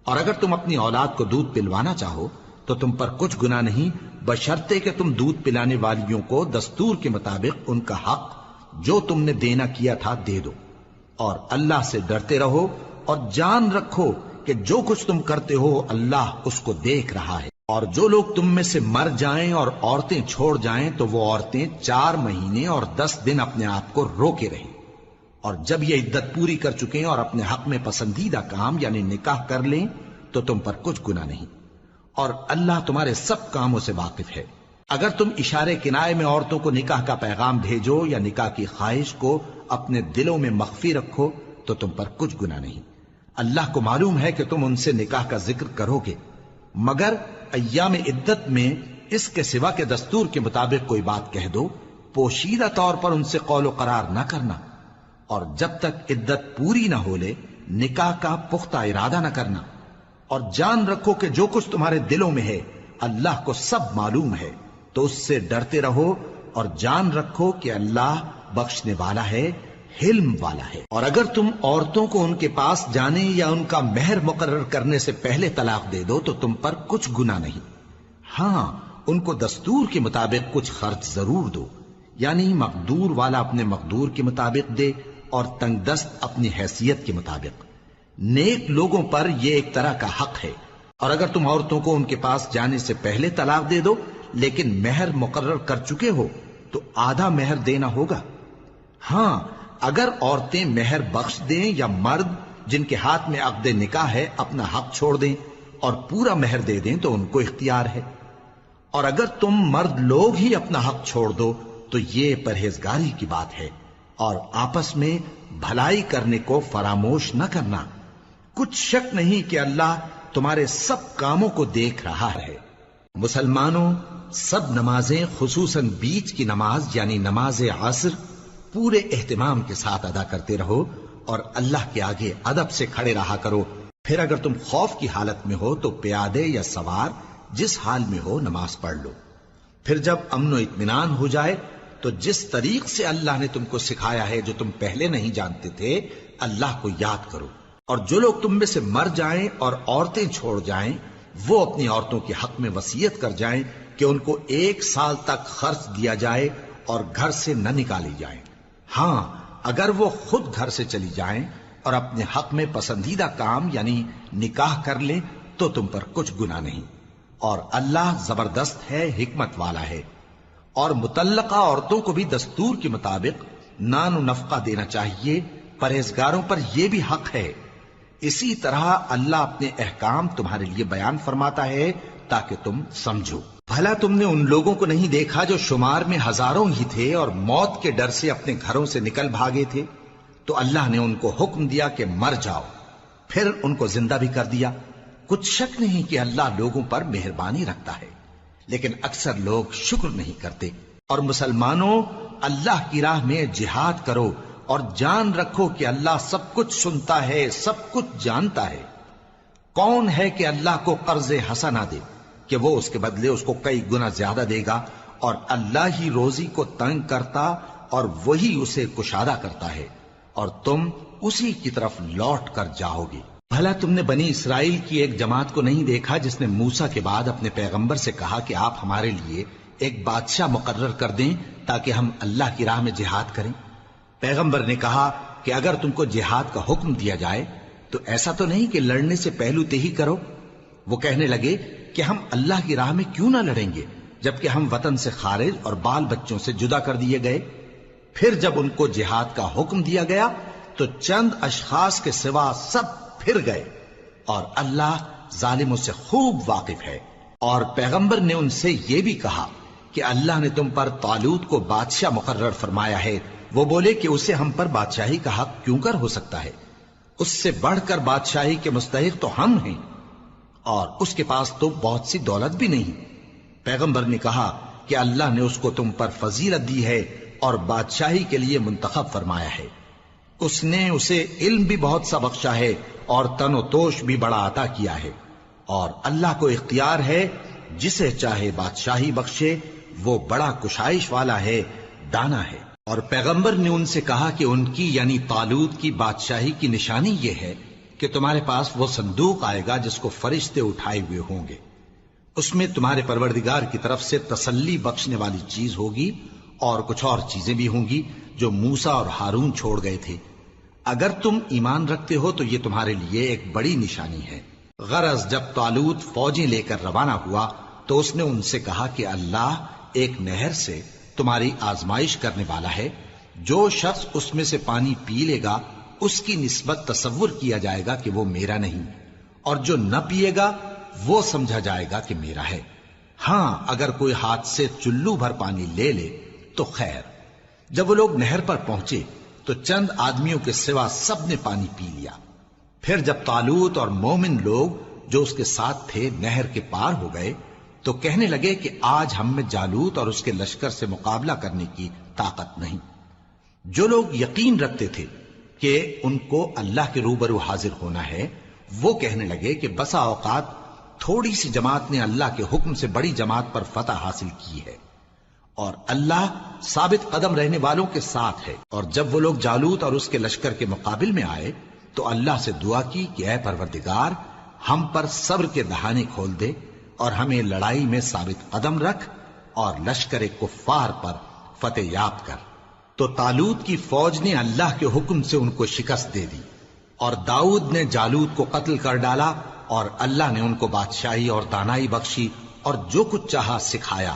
اور اگر تم اپنی اولاد کو دودھ پلوانا چاہو تو تم پر کچھ گناہ نہیں، بشرطے کہ تم دودھ پلانے والیوں کو دستور کے مطابق ان کا حق جو تم نے دینا کیا تھا دے دو، اور اللہ سے ڈرتے رہو اور جان رکھو کہ جو کچھ تم کرتے ہو اللہ اس کو دیکھ رہا ہے۔ اور جو لوگ تم میں سے مر جائیں اور عورتیں چھوڑ جائیں تو وہ عورتیں 4 مہینے اور 10 دن اپنے آپ کو روکے رہیں، اور جب یہ عدت پوری کر چکیں اور اپنے حق میں پسندیدہ کام یعنی نکاح کر لیں تو تم پر کچھ گناہ نہیں، اور اللہ تمہارے سب کاموں سے واقف ہے۔ اگر تم اشارے کنائے میں عورتوں کو نکاح کا پیغام بھیجو یا نکاح کی خواہش کو اپنے دلوں میں مخفی رکھو تو تم پر کچھ گناہ نہیں۔ اللہ کو معلوم ہے کہ تم ان سے نکاح کا ذکر کرو گے، مگر ایام عدت میں اس کے سوا کے دستور کے مطابق کوئی بات کہہ دو، پوشیدہ طور پر ان سے قول و قرار نہ کرنا، اور جب تک عدت پوری نہ ہو لے نکاح کا پختہ ارادہ نہ کرنا، اور جان رکھو کہ جو کچھ تمہارے دلوں میں ہے اللہ کو سب معلوم ہے، تو اس سے ڈرتے رہو اور جان رکھو کہ اللہ بخشنے والا ہے، حلم والا ہے۔ اور اگر تم عورتوں کو ان کے پاس جانے یا ان کا مہر مقرر کرنے سے پہلے طلاق دے دو تو تم پر کچھ گناہ نہیں، ہاں ان کو دستور کے مطابق کچھ خرچ ضرور دو، یعنی مقدور والا اپنے مقدور کے مطابق دے اور تنگ دست اپنی حیثیت کے مطابق۔ نیک لوگوں پر یہ ایک طرح کا حق ہے۔ اور اگر تم عورتوں کو ان کے پاس جانے سے پہلے طلاق دے دو لیکن مہر مقرر کر چکے ہو تو آدھا مہر دینا ہوگا۔ ہاں اگر عورتیں مہر بخش دیں یا مرد جن کے ہاتھ میں عقد نکاح ہے اپنا حق چھوڑ دیں اور پورا مہر دے دیں تو ان کو اختیار ہے۔ اور اگر تم مرد لوگ ہی اپنا حق چھوڑ دو تو یہ پرہیزگاری کی بات ہے، اور آپس میں بھلائی کرنے کو فراموش نہ کرنا، کچھ شک نہیں کہ اللہ تمہارے سب کاموں کو دیکھ رہا ہے۔ مسلمانوں، سب نمازیں خصوصاً بیچ کی نماز یعنی نماز عصر پورے اہتمام کے ساتھ ادا کرتے رہو اور اللہ کے آگے ادب سے کھڑے رہا کرو۔ پھر اگر تم خوف کی حالت میں ہو تو پیادے یا سوار جس حال میں ہو نماز پڑھ لو۔ پھر جب امن و اطمینان ہو جائے تو جس طریق سے اللہ نے تم کو سکھایا ہے جو تم پہلے نہیں جانتے تھے اللہ کو یاد کرو۔ اور جو لوگ تم میں سے مر جائیں اور عورتیں چھوڑ جائیں وہ اپنی عورتوں کے حق میں وصیت کر جائیں کہ ان کو 1 سال تک خرچ دیا جائے اور گھر سے نہ نکالی جائیں۔ ہاں اگر وہ خود گھر سے چلی جائیں اور اپنے حق میں پسندیدہ کام یعنی نکاح کر لیں تو تم پر کچھ گناہ نہیں، اور اللہ زبردست ہے، حکمت والا ہے۔ اور مطلقہ عورتوں کو بھی دستور کے مطابق نان و نفقہ دینا چاہیے، پرہیزگاروں پر یہ بھی حق ہے۔ اسی طرح اللہ اپنے احکام تمہارے لیے بیان فرماتا ہے تاکہ تم سمجھو۔ بھلا تم نے ان لوگوں کو نہیں دیکھا جو شمار میں ہزاروں ہی تھے اور موت کے ڈر سے اپنے گھروں سے نکل بھاگے تھے؟ تو اللہ نے ان کو حکم دیا کہ مر جاؤ، پھر ان کو زندہ بھی کر دیا۔ کچھ شک نہیں کہ اللہ لوگوں پر مہربانی رکھتا ہے، لیکن اکثر لوگ شکر نہیں کرتے۔ اور مسلمانوں، اللہ کی راہ میں جہاد کرو اور جان رکھو کہ اللہ سب کچھ سنتا ہے، سب کچھ جانتا ہے۔ کون ہے کہ اللہ کو قرض حسنہ دے کہ وہ اس کے بدلے اس کو کئی گنا زیادہ دے گا، اور اللہ ہی روزی کو تنگ کرتا اور وہی اسے کشادہ کرتا ہے، اور تم اسی کی طرف لوٹ کر جاؤ گے۔ بھلا تم نے بنی اسرائیل کی ایک جماعت کو نہیں دیکھا جس نے موسیٰ کے بعد اپنے پیغمبر سے کہا کہ آپ ہمارے لیے ایک بادشاہ مقرر کر دیں تاکہ ہم اللہ کی راہ میں جہاد کریں؟ پیغمبر نے کہا کہ اگر تم کو جہاد کا حکم دیا جائے تو ایسا تو نہیں کہ لڑنے سے پہلو تہی کرو۔ وہ کہنے لگے کہ ہم اللہ کی راہ میں کیوں نہ لڑیں گے جبکہ ہم وطن سے خارج اور بال بچوں سے جدا کر دیے گئے۔ پھر جب ان کو جہاد کا حکم دیا گیا تو چند اشخاص کے سوا سب پھر گئے، اور اللہ ظالموں سے خوب واقف ہے۔ اور پیغمبر نے ان سے یہ بھی کہا کہ اللہ نے تم پر طالوت کو بادشاہ مقرر فرمایا ہے وہ بولے کہ اسے ہم پر بادشاہی کا حق کیوں کر ہو سکتا ہے؟ اس سے بڑھ کر بادشاہی کے مستحق تو ہم ہیں، اور اس کے پاس تو بہت سی دولت بھی نہیں۔ پیغمبر نے کہا کہ اللہ نے اس کو تم پر فضیلت دی ہے اور بادشاہی کے لیے منتخب فرمایا ہے۔ اس نے اسے علم بھی بہت سا بخشا ہے اور تن و توش بھی بڑا عطا کیا ہے، اور اللہ کو اختیار ہے جسے چاہے بادشاہی بخشے، وہ بڑا کشائش والا ہے، دانا ہے۔ اور پیغمبر نے ان سے کہا کہ ان کی یعنی طالوت کی بادشاہی کی نشانی یہ ہے کہ تمہارے پاس وہ صندوق آئے گا جس کو فرشتے اٹھائے ہوئے ہوں گے، اس میں تمہارے پروردگار کی طرف سے تسلی بخشنے والی چیز ہوگی اور کچھ اور چیزیں بھی ہوں گی جو موسیٰ اور ہارون چھوڑ گئے تھے۔ اگر تم ایمان رکھتے ہو تو یہ تمہارے لیے ایک بڑی نشانی ہے۔ غرض جب طالوت فوجیں لے کر روانہ ہوا تو اس نے ان سے کہا کہ اللہ ایک نہر سے تمہاری آزمائش کرنے والا ہے، جو شخص اس میں سے پانی پی لے گا اس کی نسبت تصور کیا جائے گا کہ وہ میرا نہیں، اور جو نہ پیے گا وہ سمجھا جائے گا کہ میرا ہے۔ ہاں اگر کوئی ہاتھ سے چلو بھر پانی لے لے تو خیر۔ جب وہ لوگ نہر پر پہنچے تو چند آدمیوں کے سوا سب نے پانی پی لیا۔ پھر جب طالوت اور مومن لوگ جو اس کے ساتھ تھے نہر کے پار ہو گئے تو کہنے لگے کہ آج ہم میں جالوت اور اس کے لشکر سے مقابلہ کرنے کی طاقت نہیں۔ جو لوگ یقین رکھتے تھے کہ ان کو اللہ کے روبرو حاضر ہونا ہے، وہ کہنے لگے کہ بسا اوقات تھوڑی سی جماعت نے اللہ کے حکم سے بڑی جماعت پر فتح حاصل کی ہے، اور اللہ ثابت قدم رہنے والوں کے ساتھ ہے۔ اور جب وہ لوگ جالوت اور اس کے لشکر کے مقابل میں آئے تو اللہ سے دعا کی کہ اے پروردگار، ہم پر صبر کے دہانے کھول دے اور ہمیں لڑائی میں ثابت قدم رکھ اور لشکر کفار پر فتح یاب کر۔ تو طالوت کی فوج نے اللہ کے حکم سے ان کو شکست دے دی، اور داؤد نے جالوت کو قتل کر ڈالا، اور اللہ نے ان کو بادشاہی اور دانائی بخشی اور جو کچھ چاہا سکھایا۔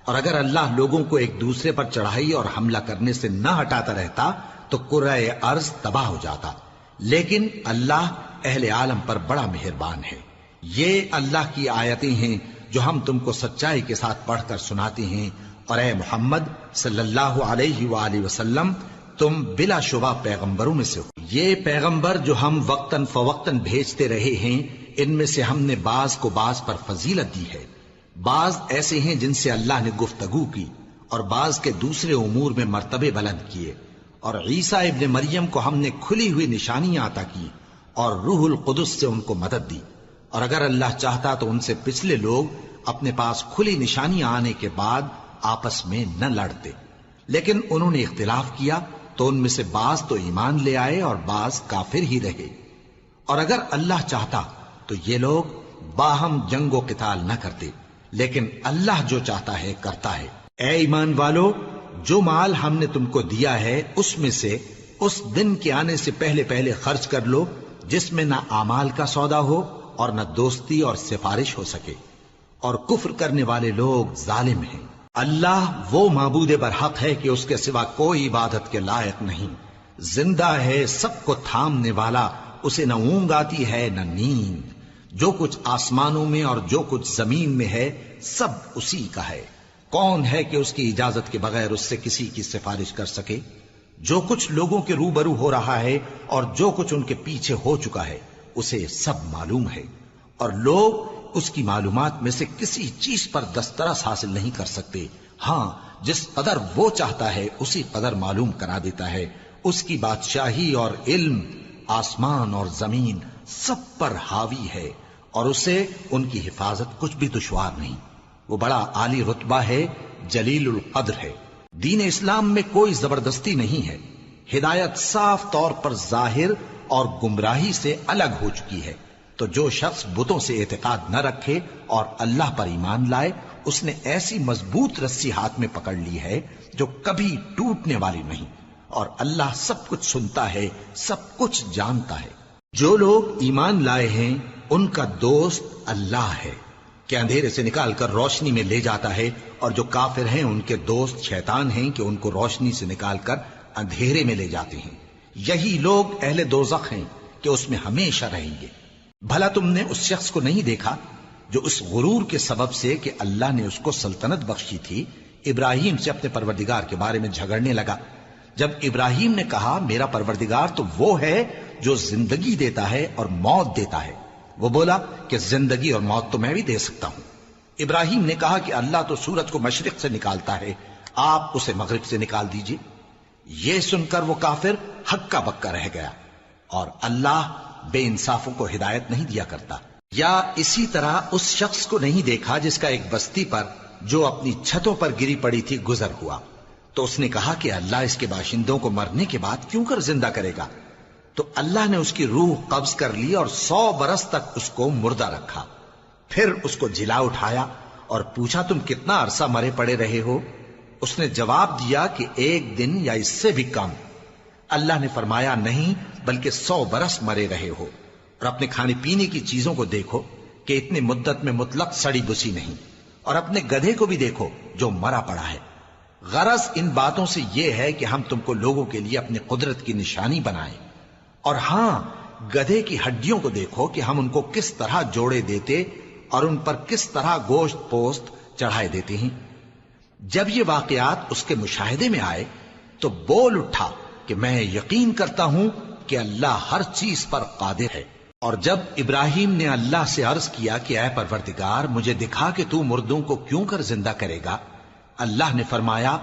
اور اگر اللہ لوگوں کو ایک دوسرے پر چڑھائی اور حملہ کرنے سے نہ ہٹاتا رہتا تو کرۂ ارض تباہ ہو جاتا، لیکن اللہ اہل عالم پر بڑا مہربان ہے۔ یہ اللہ کی آیتیں ہیں جو ہم تم کو سچائی کے ساتھ پڑھ کر سناتے ہیں، اور اے محمد صلی اللہ علیہ وآلہ وسلم تم بلا شبہ پیغمبروں میں سے ہو۔ یہ پیغمبر جو ہم وقتاً فوقتاً بھیجتے رہے ہیں، ان میں سے ہم نے بعض کو بعض پر فضیلت دی ہے۔ بعض ایسے ہیں جن سے اللہ نے گفتگو کی، اور بعض کے دوسرے امور میں مرتبے بلند کیے۔ اور عیسیٰ ابن مریم کو ہم نے کھلی ہوئی نشانیاں عطا کی اور روح القدس سے ان کو مدد دی، اور اگر اللہ چاہتا تو ان سے پچھلے لوگ اپنے پاس کھلی نشانیاں آنے کے بعد آپس میں نہ لڑتے، لیکن انہوں نے اختلاف کیا تو ان میں سے بعض تو ایمان لے آئے اور بعض کافر ہی رہے۔ اور اگر اللہ چاہتا تو یہ لوگ باہم جنگ و قتال نہ کرتے، لیکن اللہ جو چاہتا ہے کرتا ہے۔ اے ایمان والو، جو مال ہم نے تم کو دیا ہے اس میں سے اس دن کے آنے سے پہلے پہلے خرچ کر لو جس میں نہ اعمال کا سودا ہو اور نہ دوستی اور سفارش ہو سکے، اور کفر کرنے والے لوگ ظالم ہیں۔ اللہ وہ معبود برحق ہے کہ اس کے سوا کوئی عبادت کے لائق نہیں، زندہ ہے، سب کو تھامنے والا، اسے نہ اونگ آتی ہے نہ نیند۔ جو کچھ آسمانوں میں اور جو کچھ زمین میں ہے سب اسی کا ہے۔ کون ہے کہ اس کی اجازت کے بغیر اس سے کسی کی سفارش کر سکے؟ جو کچھ لوگوں کے روبرو ہو رہا ہے اور جو کچھ ان کے پیچھے ہو چکا ہے اسے سب معلوم ہے، اور لوگ اس کی معلومات میں سے کسی چیز پر دسترس حاصل نہیں کر سکتے۔ ہاں جس قدر وہ چاہتا ہے اسی قدر معلوم کرا دیتا ہے۔ اس کی بادشاہی اور علم آسمان اور زمین سب پر حاوی ہے، اور اسے ان کی حفاظت کچھ بھی دشوار نہیں۔ وہ بڑا عالی رتبہ ہے، جلیل القدر ہے۔ دین اسلام میں کوئی زبردستی نہیں ہے، ہدایت صاف طور پر ظاہر اور گمراہی سے الگ ہو چکی ہے۔ تو جو شخص بتوں سے اعتقاد نہ رکھے اور اللہ پر ایمان لائے، اس نے ایسی مضبوط رسی ہاتھ میں پکڑ لی ہے جو کبھی ٹوٹنے والی نہیں، اور اللہ سب کچھ سنتا ہے، سب کچھ جانتا ہے۔ جو لوگ ایمان لائے ہیں ان کا دوست اللہ ہے کہ اندھیرے سے نکال کر روشنی میں لے جاتا ہے، اور جو کافر ہیں ان کے دوست شیطان ہیں کہ ان کو روشنی سے نکال کر اندھیرے میں لے جاتے ہیں۔ یہی لوگ اہل دوزخ ہیں کہ اس میں ہمیشہ رہیں گے۔ بھلا تم نے اس شخص کو نہیں دیکھا جو اس غرور کے سبب سے کہ اللہ نے اس کو سلطنت بخشی تھی ابراہیم سے اپنے پروردگار کے بارے میں جھگڑنے لگا، جب ابراہیم نے کہا میرا پروردگار تو وہ ہے جو زندگی دیتا ہے اور موت دیتا ہے، وہ بولا کہ زندگی اور موت تو میں بھی دے سکتا ہوں۔ ابراہیم نے کہا کہ اللہ تو سورج کو مشرق سے نکالتا ہے، آپ اسے مغرب سے نکال دیجئے۔ یہ سن کر وہ کافر ہکا بکا رہ گیا، اور اللہ بے انصافوں کو ہدایت نہیں دیا کرتا۔ یا اسی طرح اس شخص کو نہیں دیکھا جس کا ایک بستی پر جو اپنی چھتوں پر گری پڑی تھی گزر ہوا، تو اس نے کہا کہ اللہ اس کے باشندوں کو مرنے کے بعد کیوں کر زندہ کرے گا؟ تو اللہ نے اس کی روح قبض کر لی اور 100 برس تک اس کو مردہ رکھا، پھر اس کو جلا اٹھایا اور پوچھا تم کتنا عرصہ مرے پڑے رہے ہو؟ اس نے جواب دیا کہ 1 دن یا اس سے بھی کم۔ اللہ نے فرمایا نہیں بلکہ 100 برس مرے رہے ہو، اور اپنے کھانے پینے کی چیزوں کو دیکھو کہ اتنی مدت میں مطلق سڑی بسی نہیں، اور اپنے گدھے کو بھی دیکھو جو مرا پڑا ہے۔ غرض ان باتوں سے یہ ہے کہ ہم تم کو لوگوں کے لیے اپنی قدرت کی نشانی بنائیں، اور ہاں گدھے کی ہڈیوں کو دیکھو کہ ہم ان کو کس طرح جوڑے دیتے اور ان پر کس طرح گوشت پوست چڑھائے دیتے ہیں۔ جب یہ واقعات اس کے مشاہدے میں آئے تو بول اٹھا کہ میں یقین کرتا ہوں کہ اللہ ہر چیز پر قادر ہے۔ اور جب ابراہیم نے اللہ سے عرض کیا کہ اے پروردگار مجھے دکھا کہ تو مردوں کو کیوں کر زندہ کرے گا، اللہ نے فرمایا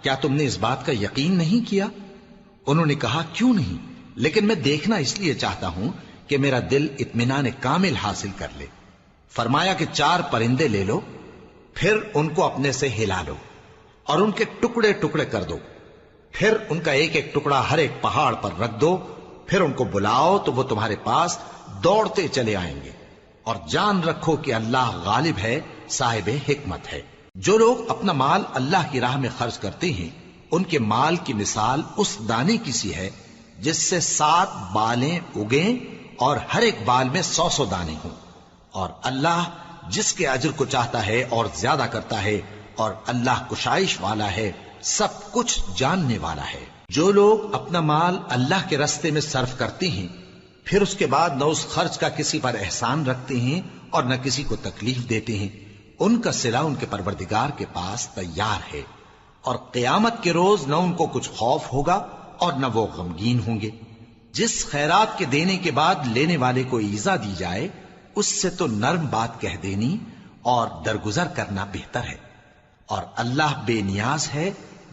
کیا تم نے اس بات کا یقین نہیں کیا؟ انہوں نے کہا کیوں نہیں، لیکن میں دیکھنا اس لیے چاہتا ہوں کہ میرا دل اطمینان کامل حاصل کر لے۔ فرمایا کہ 4 پرندے لے لو، پھر ان کو اپنے سے ہلا لو اور ان کے ٹکڑے ٹکڑے کر دو، پھر ان کا ایک ایک ٹکڑا ہر ایک پہاڑ پر رکھ دو، پھر ان کو بلاؤ تو وہ تمہارے پاس دوڑتے چلے آئیں گے، اور جان رکھو کہ اللہ غالب ہے، صاحب حکمت ہے۔ جو لوگ اپنا مال اللہ کی راہ میں خرچ کرتے ہیں ان کے مال کی مثال اس دانے کی سی ہے جس سے 7 بالیں اگیں اور ہر ایک بال میں 100 دانے ہوں، اور اللہ جس کے اجر کو چاہتا ہے اور زیادہ کرتا ہے، اور اللہ کشائش والا ہے، سب کچھ جاننے والا ہے۔ جو لوگ اپنا مال اللہ کے راستے میں صرف کرتے ہیں پھر اس کے بعد نہ اس خرچ کا کسی پر احسان رکھتے ہیں اور نہ کسی کو تکلیف دیتے ہیں، ان کا صلہ ان کے پروردگار کے پاس تیار ہے، اور قیامت کے روز نہ ان کو کچھ خوف ہوگا اور نہ وہ غمگین ہوں گے۔ جس خیرات کے دینے کے بعد لینے والے کو ایذا دی جائے اس سے تو نرم بات کہہ دینی اور درگزر کرنا بہتر ہے، اور اللہ بے نیاز ہے،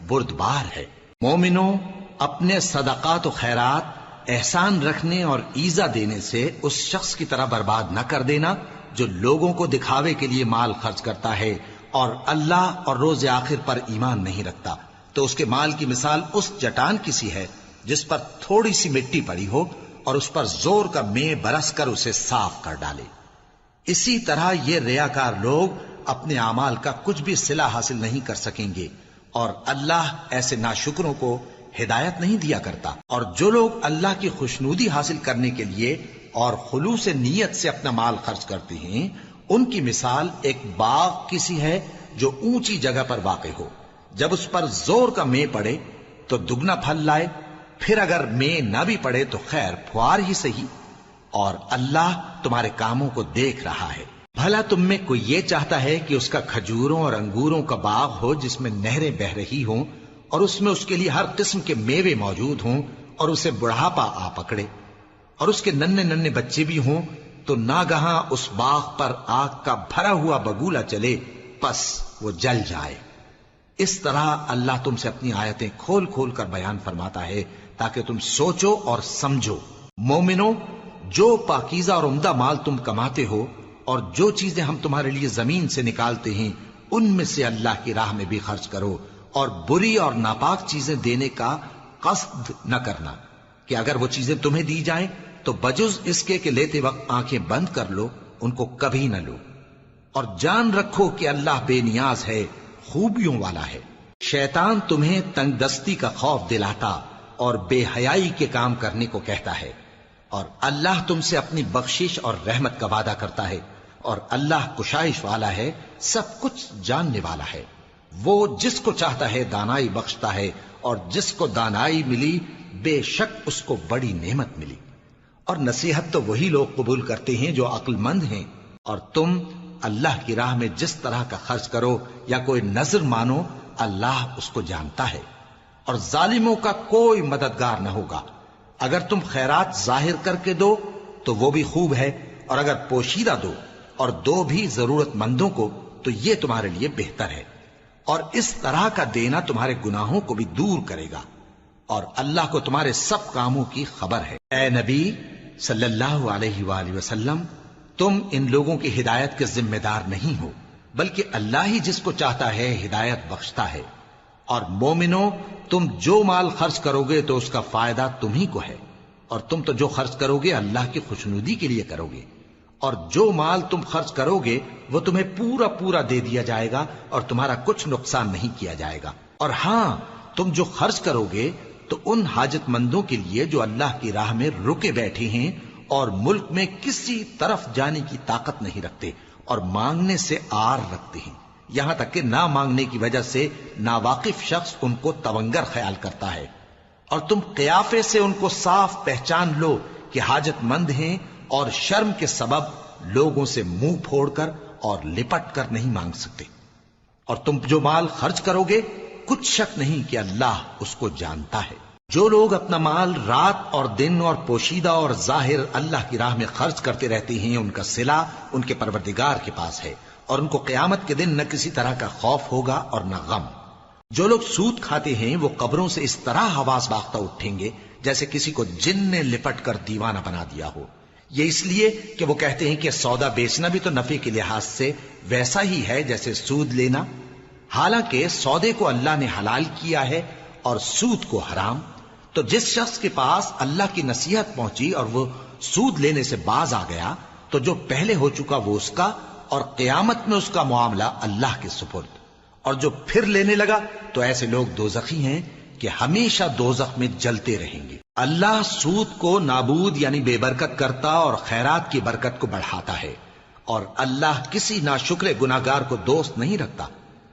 بردبار ہے۔ مومنوں، اپنے صدقات و خیرات احسان رکھنے اور ایذا دینے سے اس شخص کی طرح برباد نہ کر دینا جو لوگوں کو دکھاوے کے لیے مال خرچ کرتا ہے اور اللہ اور روز آخر پر ایمان نہیں رکھتا، تو اس کے مال کی مثال اس چٹان کی سی ہے جس پر تھوڑی سی مٹی پڑی ہو اور اس پر زور کا مے برس کر اسے صاف کر ڈالے۔ اسی طرح یہ ریاکار لوگ اپنے اعمال کا کچھ بھی صلہ حاصل نہیں کر سکیں گے، اور اللہ ایسے ناشکروں کو ہدایت نہیں دیا کرتا۔ اور جو لوگ اللہ کی خوشنودی حاصل کرنے کے لیے اور خلوص نیت سے اپنا مال خرچ کرتے ہیں ان کی مثال ایک باغ کی سی ہے جو اونچی جگہ پر واقع ہو، جب اس پر زور کا مے پڑے تو دگنا پھل لائے، پھر اگر مے نہ بھی پڑے تو خیر پھوار ہی صحیح، اور اللہ تمہارے کاموں کو دیکھ رہا ہے۔ بھلا تم میں کوئی یہ چاہتا ہے کہ اس کا کھجوروں اور انگوروں کا باغ ہو جس میں نہریں بہ رہی ہوں اور اس میں اس کے لیے ہر قسم کے میوے موجود ہوں، اور اسے بڑھاپا آ پکڑے اور اس کے ننھے ننھے بچے بھی ہوں، تو ناگہاں اس باغ پر آگ کا بھرا ہوا بگولا چلے، پس وہ جل جائے۔ اس طرح اللہ تم سے اپنی آیتیں کھول کھول کر بیان فرماتا ہے تاکہ تم سوچو اور سمجھو۔ مومنو، جو پاکیزہ اور عمدہ مال تم کماتے ہو اور جو چیزیں ہم تمہارے لیے زمین سے نکالتے ہیں ان میں سے اللہ کی راہ میں بھی خرچ کرو، اور بری اور ناپاک چیزیں دینے کا قصد نہ کرنا کہ اگر وہ چیزیں تمہیں دی جائیں تو بجز اس کے کہ لیتے وقت آنکھیں بند کر لو، ان کو کبھی نہ لو، اور جان رکھو کہ اللہ بے نیاز ہے، خوبیوں والا ہے۔ شیطان تمہیں تنگ دستی کا خوف دلاتا اور بے حیائی کے کام کرنے کو کہتا ہے، اور اللہ تم سے اپنی بخشش اور رحمت کا وعدہ کرتا ہے، اور اللہ کشائش والا ہے، سب کچھ جاننے والا ہے۔ وہ جس کو چاہتا ہے دانائی بخشتا ہے، اور جس کو دانائی ملی بے شک اس کو بڑی نعمت ملی۔ اور نصیحت تو وہی لوگ قبول کرتے ہیں جو عقل مند ہیں، اور تم اللہ کی راہ میں جس طرح کا خرچ کرو یا کوئی نذر مانو اللہ اس کو جانتا ہے، اور ظالموں کا کوئی مددگار نہ ہوگا۔ اگر تم خیرات ظاہر کر کے دو تو وہ بھی خوب ہے، اور اگر پوشیدہ دو اور دو بھی ضرورت مندوں کو تو یہ تمہارے لیے بہتر ہے، اور اس طرح کا دینا تمہارے گناہوں کو بھی دور کرے گا، اور اللہ کو تمہارے سب کاموں کی خبر ہے۔ اے نبی صلی اللہ علیہ وآلہ وسلم، تم ان لوگوں کی ہدایت کے ذمہ دار نہیں ہو، بلکہ اللہ ہی جس کو چاہتا ہے ہدایت بخشتا ہے۔ اور مومنو، تم جو مال خرچ کرو گے تو اس کا فائدہ تمہیں کو ہے، اور تم تو جو خرچ کرو گے اللہ کی خوشنودی کے لیے کرو گے، اور جو مال تم خرچ کرو گے وہ تمہیں پورا پورا دے دیا جائے گا اور تمہارا کچھ نقصان نہیں کیا جائے گا۔ اور ہاں، تم جو خرچ کرو گے تو ان حاجت مندوں کے لیے جو اللہ کی راہ میں رکے بیٹھے ہیں اور ملک میں کسی طرف جانے کی طاقت نہیں رکھتے اور مانگنے سے آر رکھتے ہیں، یہاں تک کہ نہ مانگنے کی وجہ سے ناواقف شخص ان کو تونگر خیال کرتا ہے، اور تم قیافے سے ان کو صاف پہچان لو کہ حاجت مند ہیں، اور شرم کے سبب لوگوں سے منہ پھوڑ کر اور لپٹ کر نہیں مانگ سکتے۔ اور تم جو مال خرچ کرو گے کچھ شک نہیں کہ اللہ اس کو جانتا ہے۔ جو لوگ اپنا مال رات اور دن اور پوشیدہ اور ظاہر اللہ کی راہ میں خرچ کرتے رہتے ہیں، ان کا صلہ ان کے پروردگار کے پاس ہے، اور ان کو قیامت کے دن نہ کسی طرح کا خوف ہوگا اور نہ غم۔ جو لوگ سود کھاتے ہیں وہ قبروں سے اس طرح حواس باختہ اٹھیں گے جیسے کسی کو جن نے لپٹ کر دیوانہ بنا دیا ہو، یہ اس لیے کہ وہ کہتے ہیں کہ سودا بیچنا بھی تو نفع کے لحاظ سے ویسا ہی ہے جیسے سود لینا، حالانکہ سودے کو اللہ نے حلال کیا ہے اور سود کو حرام۔ تو جس شخص کے پاس اللہ کی نصیحت پہنچی اور وہ سود لینے سے باز آ گیا تو جو پہلے ہو چکا وہ اس کا، اور قیامت میں اس کا معاملہ اللہ کے سپرد۔ اور جو پھر لینے لگا تو ایسے لوگ دوزخی ہیں کہ ہمیشہ دوزخ میں جلتے رہیں گے۔ اللہ سود کو نابود یعنی بے برکت کرتا اور خیرات کی برکت کو بڑھاتا ہے، اور اللہ کسی ناشکر گناہگار کو دوست نہیں رکھتا۔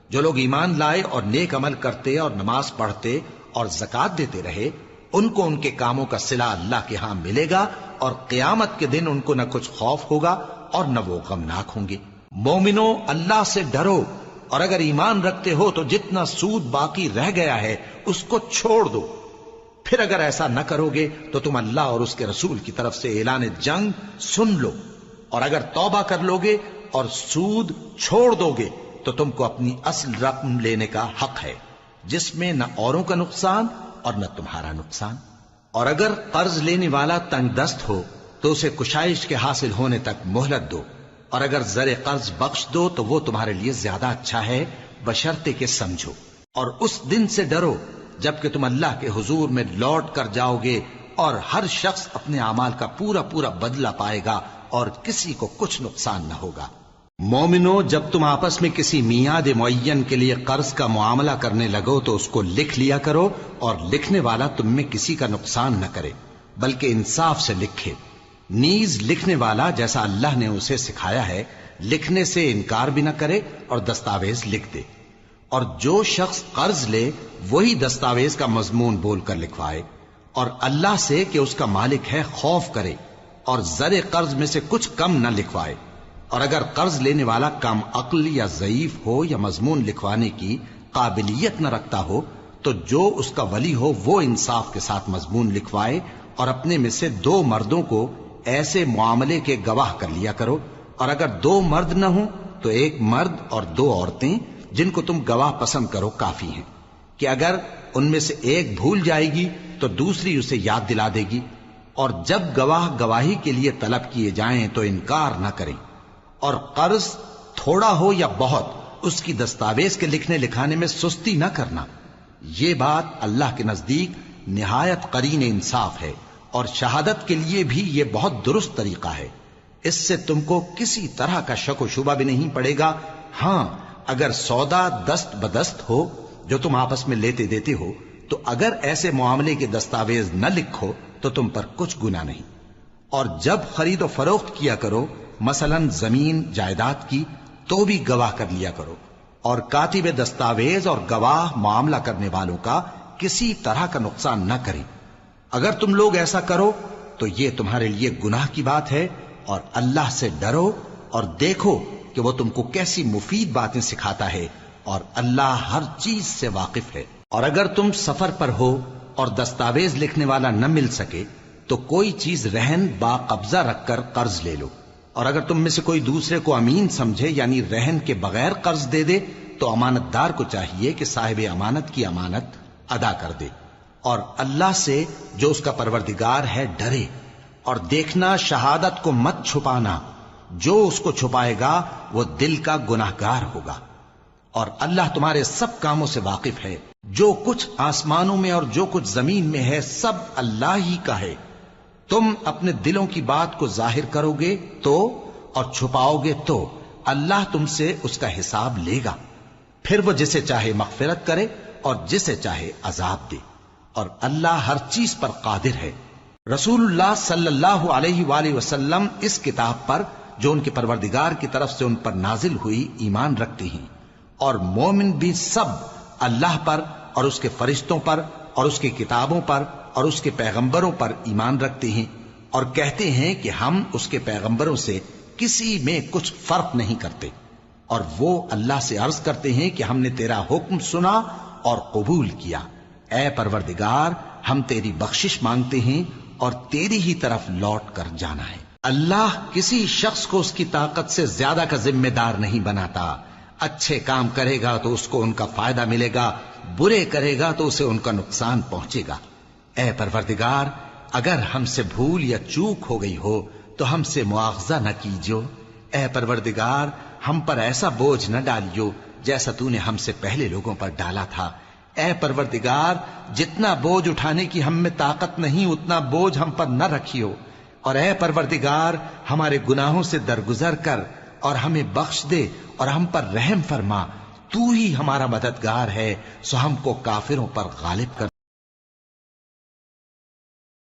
جو لوگ ایمان لائے اور نیک عمل کرتے اور نماز پڑھتے اور زکوٰۃ دیتے رہے، ان کو ان کے کاموں کا صلہ اللہ کے ہاں ملے گا، اور قیامت کے دن ان کو نہ کچھ خوف ہوگا اور نہ وہ غمناک ہوں گے۔ مومنو، اللہ سے ڈرو، اور اگر ایمان رکھتے ہو تو جتنا سود باقی رہ گیا ہے اس کو چھوڑ دو۔ پھر اگر ایسا نہ کرو گے تو تم اللہ اور اس کے رسول کی طرف سے اعلان جنگ سن لو، اور اگر توبہ کر لو گے اور سود چھوڑ دو گے تو تم کو اپنی اصل رقم لینے کا حق ہے، جس میں نہ اوروں کا نقصان اور نہ تمہارا نقصان۔ اور اگر قرض لینے والا تنگ دست ہو تو اسے کشائش کے حاصل ہونے تک مہلت دو، اور اگر زر قرض بخش دو تو وہ تمہارے لیے زیادہ اچھا ہے، بشرطے کہ سمجھو۔ اور اس دن سے ڈرو جبکہ تم اللہ کے حضور میں لوٹ کر جاؤ گے، اور ہر شخص اپنے اعمال کا پورا پورا بدلہ پائے گا اور کسی کو کچھ نقصان نہ ہوگا۔ مومنو، جب تم آپس میں کسی میعاد معین کے لیے قرض کا معاملہ کرنے لگو تو اس کو لکھ لیا کرو، اور لکھنے والا تم میں کسی کا نقصان نہ کرے بلکہ انصاف سے لکھے۔ نیز لکھنے والا جیسا اللہ نے اسے سکھایا ہے لکھنے سے انکار بھی نہ کرے اور دستاویز لکھ دے، اور جو شخص قرض لے وہی دستاویز کا مضمون بول کر لکھوائے، اور اللہ سے کہ اس کا مالک ہے خوف کرے، اور زر قرض میں سے کچھ کم نہ لکھوائے۔ اور اگر قرض لینے والا کم عقل یا ضعیف ہو یا مضمون لکھوانے کی قابلیت نہ رکھتا ہو تو جو اس کا ولی ہو وہ انصاف کے ساتھ مضمون لکھوائے، اور اپنے میں سے 2 مردوں کو ایسے معاملے کے گواہ کر لیا کرو، اور اگر 2 مرد نہ ہوں تو 1 مرد اور 2 عورتیں جن کو تم گواہ پسند کرو کافی ہیں، کہ اگر ان میں سے ایک بھول جائے گی تو دوسری اسے یاد دلا دے گی، اور جب گواہ گواہی کے لیے طلب کیے جائیں تو انکار نہ کریں۔ اور قرض تھوڑا ہو یا بہت اس کی دستاویز کے لکھنے لکھانے میں سستی نہ کرنا، یہ بات اللہ کے نزدیک نہایت قرین انصاف ہے، اور شہادت کے لیے بھی یہ بہت درست طریقہ ہے۔ اس سے تم کو کسی طرح کا شک و شبہ بھی نہیں پڑے گا۔ ہاں، اگر سودا دست بدست ہو جو تم آپس میں لیتے دیتے ہو تو اگر ایسے معاملے کے دستاویز نہ لکھو تو تم پر کچھ گناہ نہیں۔ اور جب خرید و فروخت کیا کرو، مثلا زمین جائیداد کی، تو بھی گواہ کر لیا کرو، اور کاتب دستاویز اور گواہ معاملہ کرنے والوں کا کسی طرح کا نقصان نہ کریں۔ اگر تم لوگ ایسا کرو تو یہ تمہارے لیے گناہ کی بات ہے، اور اللہ سے ڈرو اور دیکھو کہ وہ تم کو کیسی مفید باتیں سکھاتا ہے، اور اللہ ہر چیز سے واقف ہے۔ اور اگر تم سفر پر ہو اور دستاویز لکھنے والا نہ مل سکے تو کوئی چیز رہن با قبضہ رکھ کر قرض لے لو، اور اگر تم میں سے کوئی دوسرے کو امین سمجھے یعنی رہن کے بغیر قرض دے دے تو امانت دار کو چاہیے کہ صاحب امانت کی امانت ادا کر دے، اور اللہ سے جو اس کا پروردگار ہے ڈرے، اور دیکھنا شہادت کو مت چھپانا، جو اس کو چھپائے گا وہ دل کا گناہگار ہوگا، اور اللہ تمہارے سب کاموں سے واقف ہے، جو کچھ آسمانوں میں اور جو کچھ زمین میں ہے سب اللہ ہی کا ہے۔ تم اپنے دلوں کی بات کو ظاہر کرو گے تو اور چھپاؤ گے تو اللہ تم سے اس کا حساب لے گا، پھر وہ جسے چاہے مغفرت کرے اور جسے چاہے عذاب دے، اور اللہ ہر چیز پر قادر ہے۔ رسول اللہ صلی اللہ علیہ وآلہ وسلم اس کتاب پر جو ان کے پروردگار کی طرف سے ان پر نازل ہوئی ایمان رکھتے ہیں، اور مومن بھی سب اللہ پر اور اس کے فرشتوں پر اور اس کی کتابوں پر اور اس کے پیغمبروں پر ایمان رکھتے ہیں، اور کہتے ہیں کہ ہم اس کے پیغمبروں سے کسی میں کچھ فرق نہیں کرتے، اور وہ اللہ سے عرض کرتے ہیں کہ ہم نے تیرا حکم سنا اور قبول کیا، اے پروردگار ہم تیری بخشش مانگتے ہیں اور تیری ہی طرف لوٹ کر جانا ہے۔ اللہ کسی شخص کو اس کی طاقت سے زیادہ کا ذمہ دار نہیں بناتا، اچھے کام کرے گا تو اس کو ان کا فائدہ ملے گا، برے کرے گا تو اسے ان کا نقصان پہنچے گا۔ اے پروردگار اگر ہم سے بھول یا چوک ہو گئی ہو تو ہم سے مواخذہ نہ کیجو، اے پروردگار ہم پر ایسا بوجھ نہ ڈالیو جیسا تو نے ہم سے پہلے لوگوں پر ڈالا تھا، اے پروردگار جتنا بوجھ اٹھانے کی ہم میں طاقت نہیں اتنا بوجھ ہم پر نہ رکھیو، اور اے پروردگار ہمارے گناہوں سے درگزر کر اور ہمیں بخش دے اور ہم پر رحم فرما، تو ہی ہمارا مددگار ہے، سو ہم کو کافروں پر غالب کر۔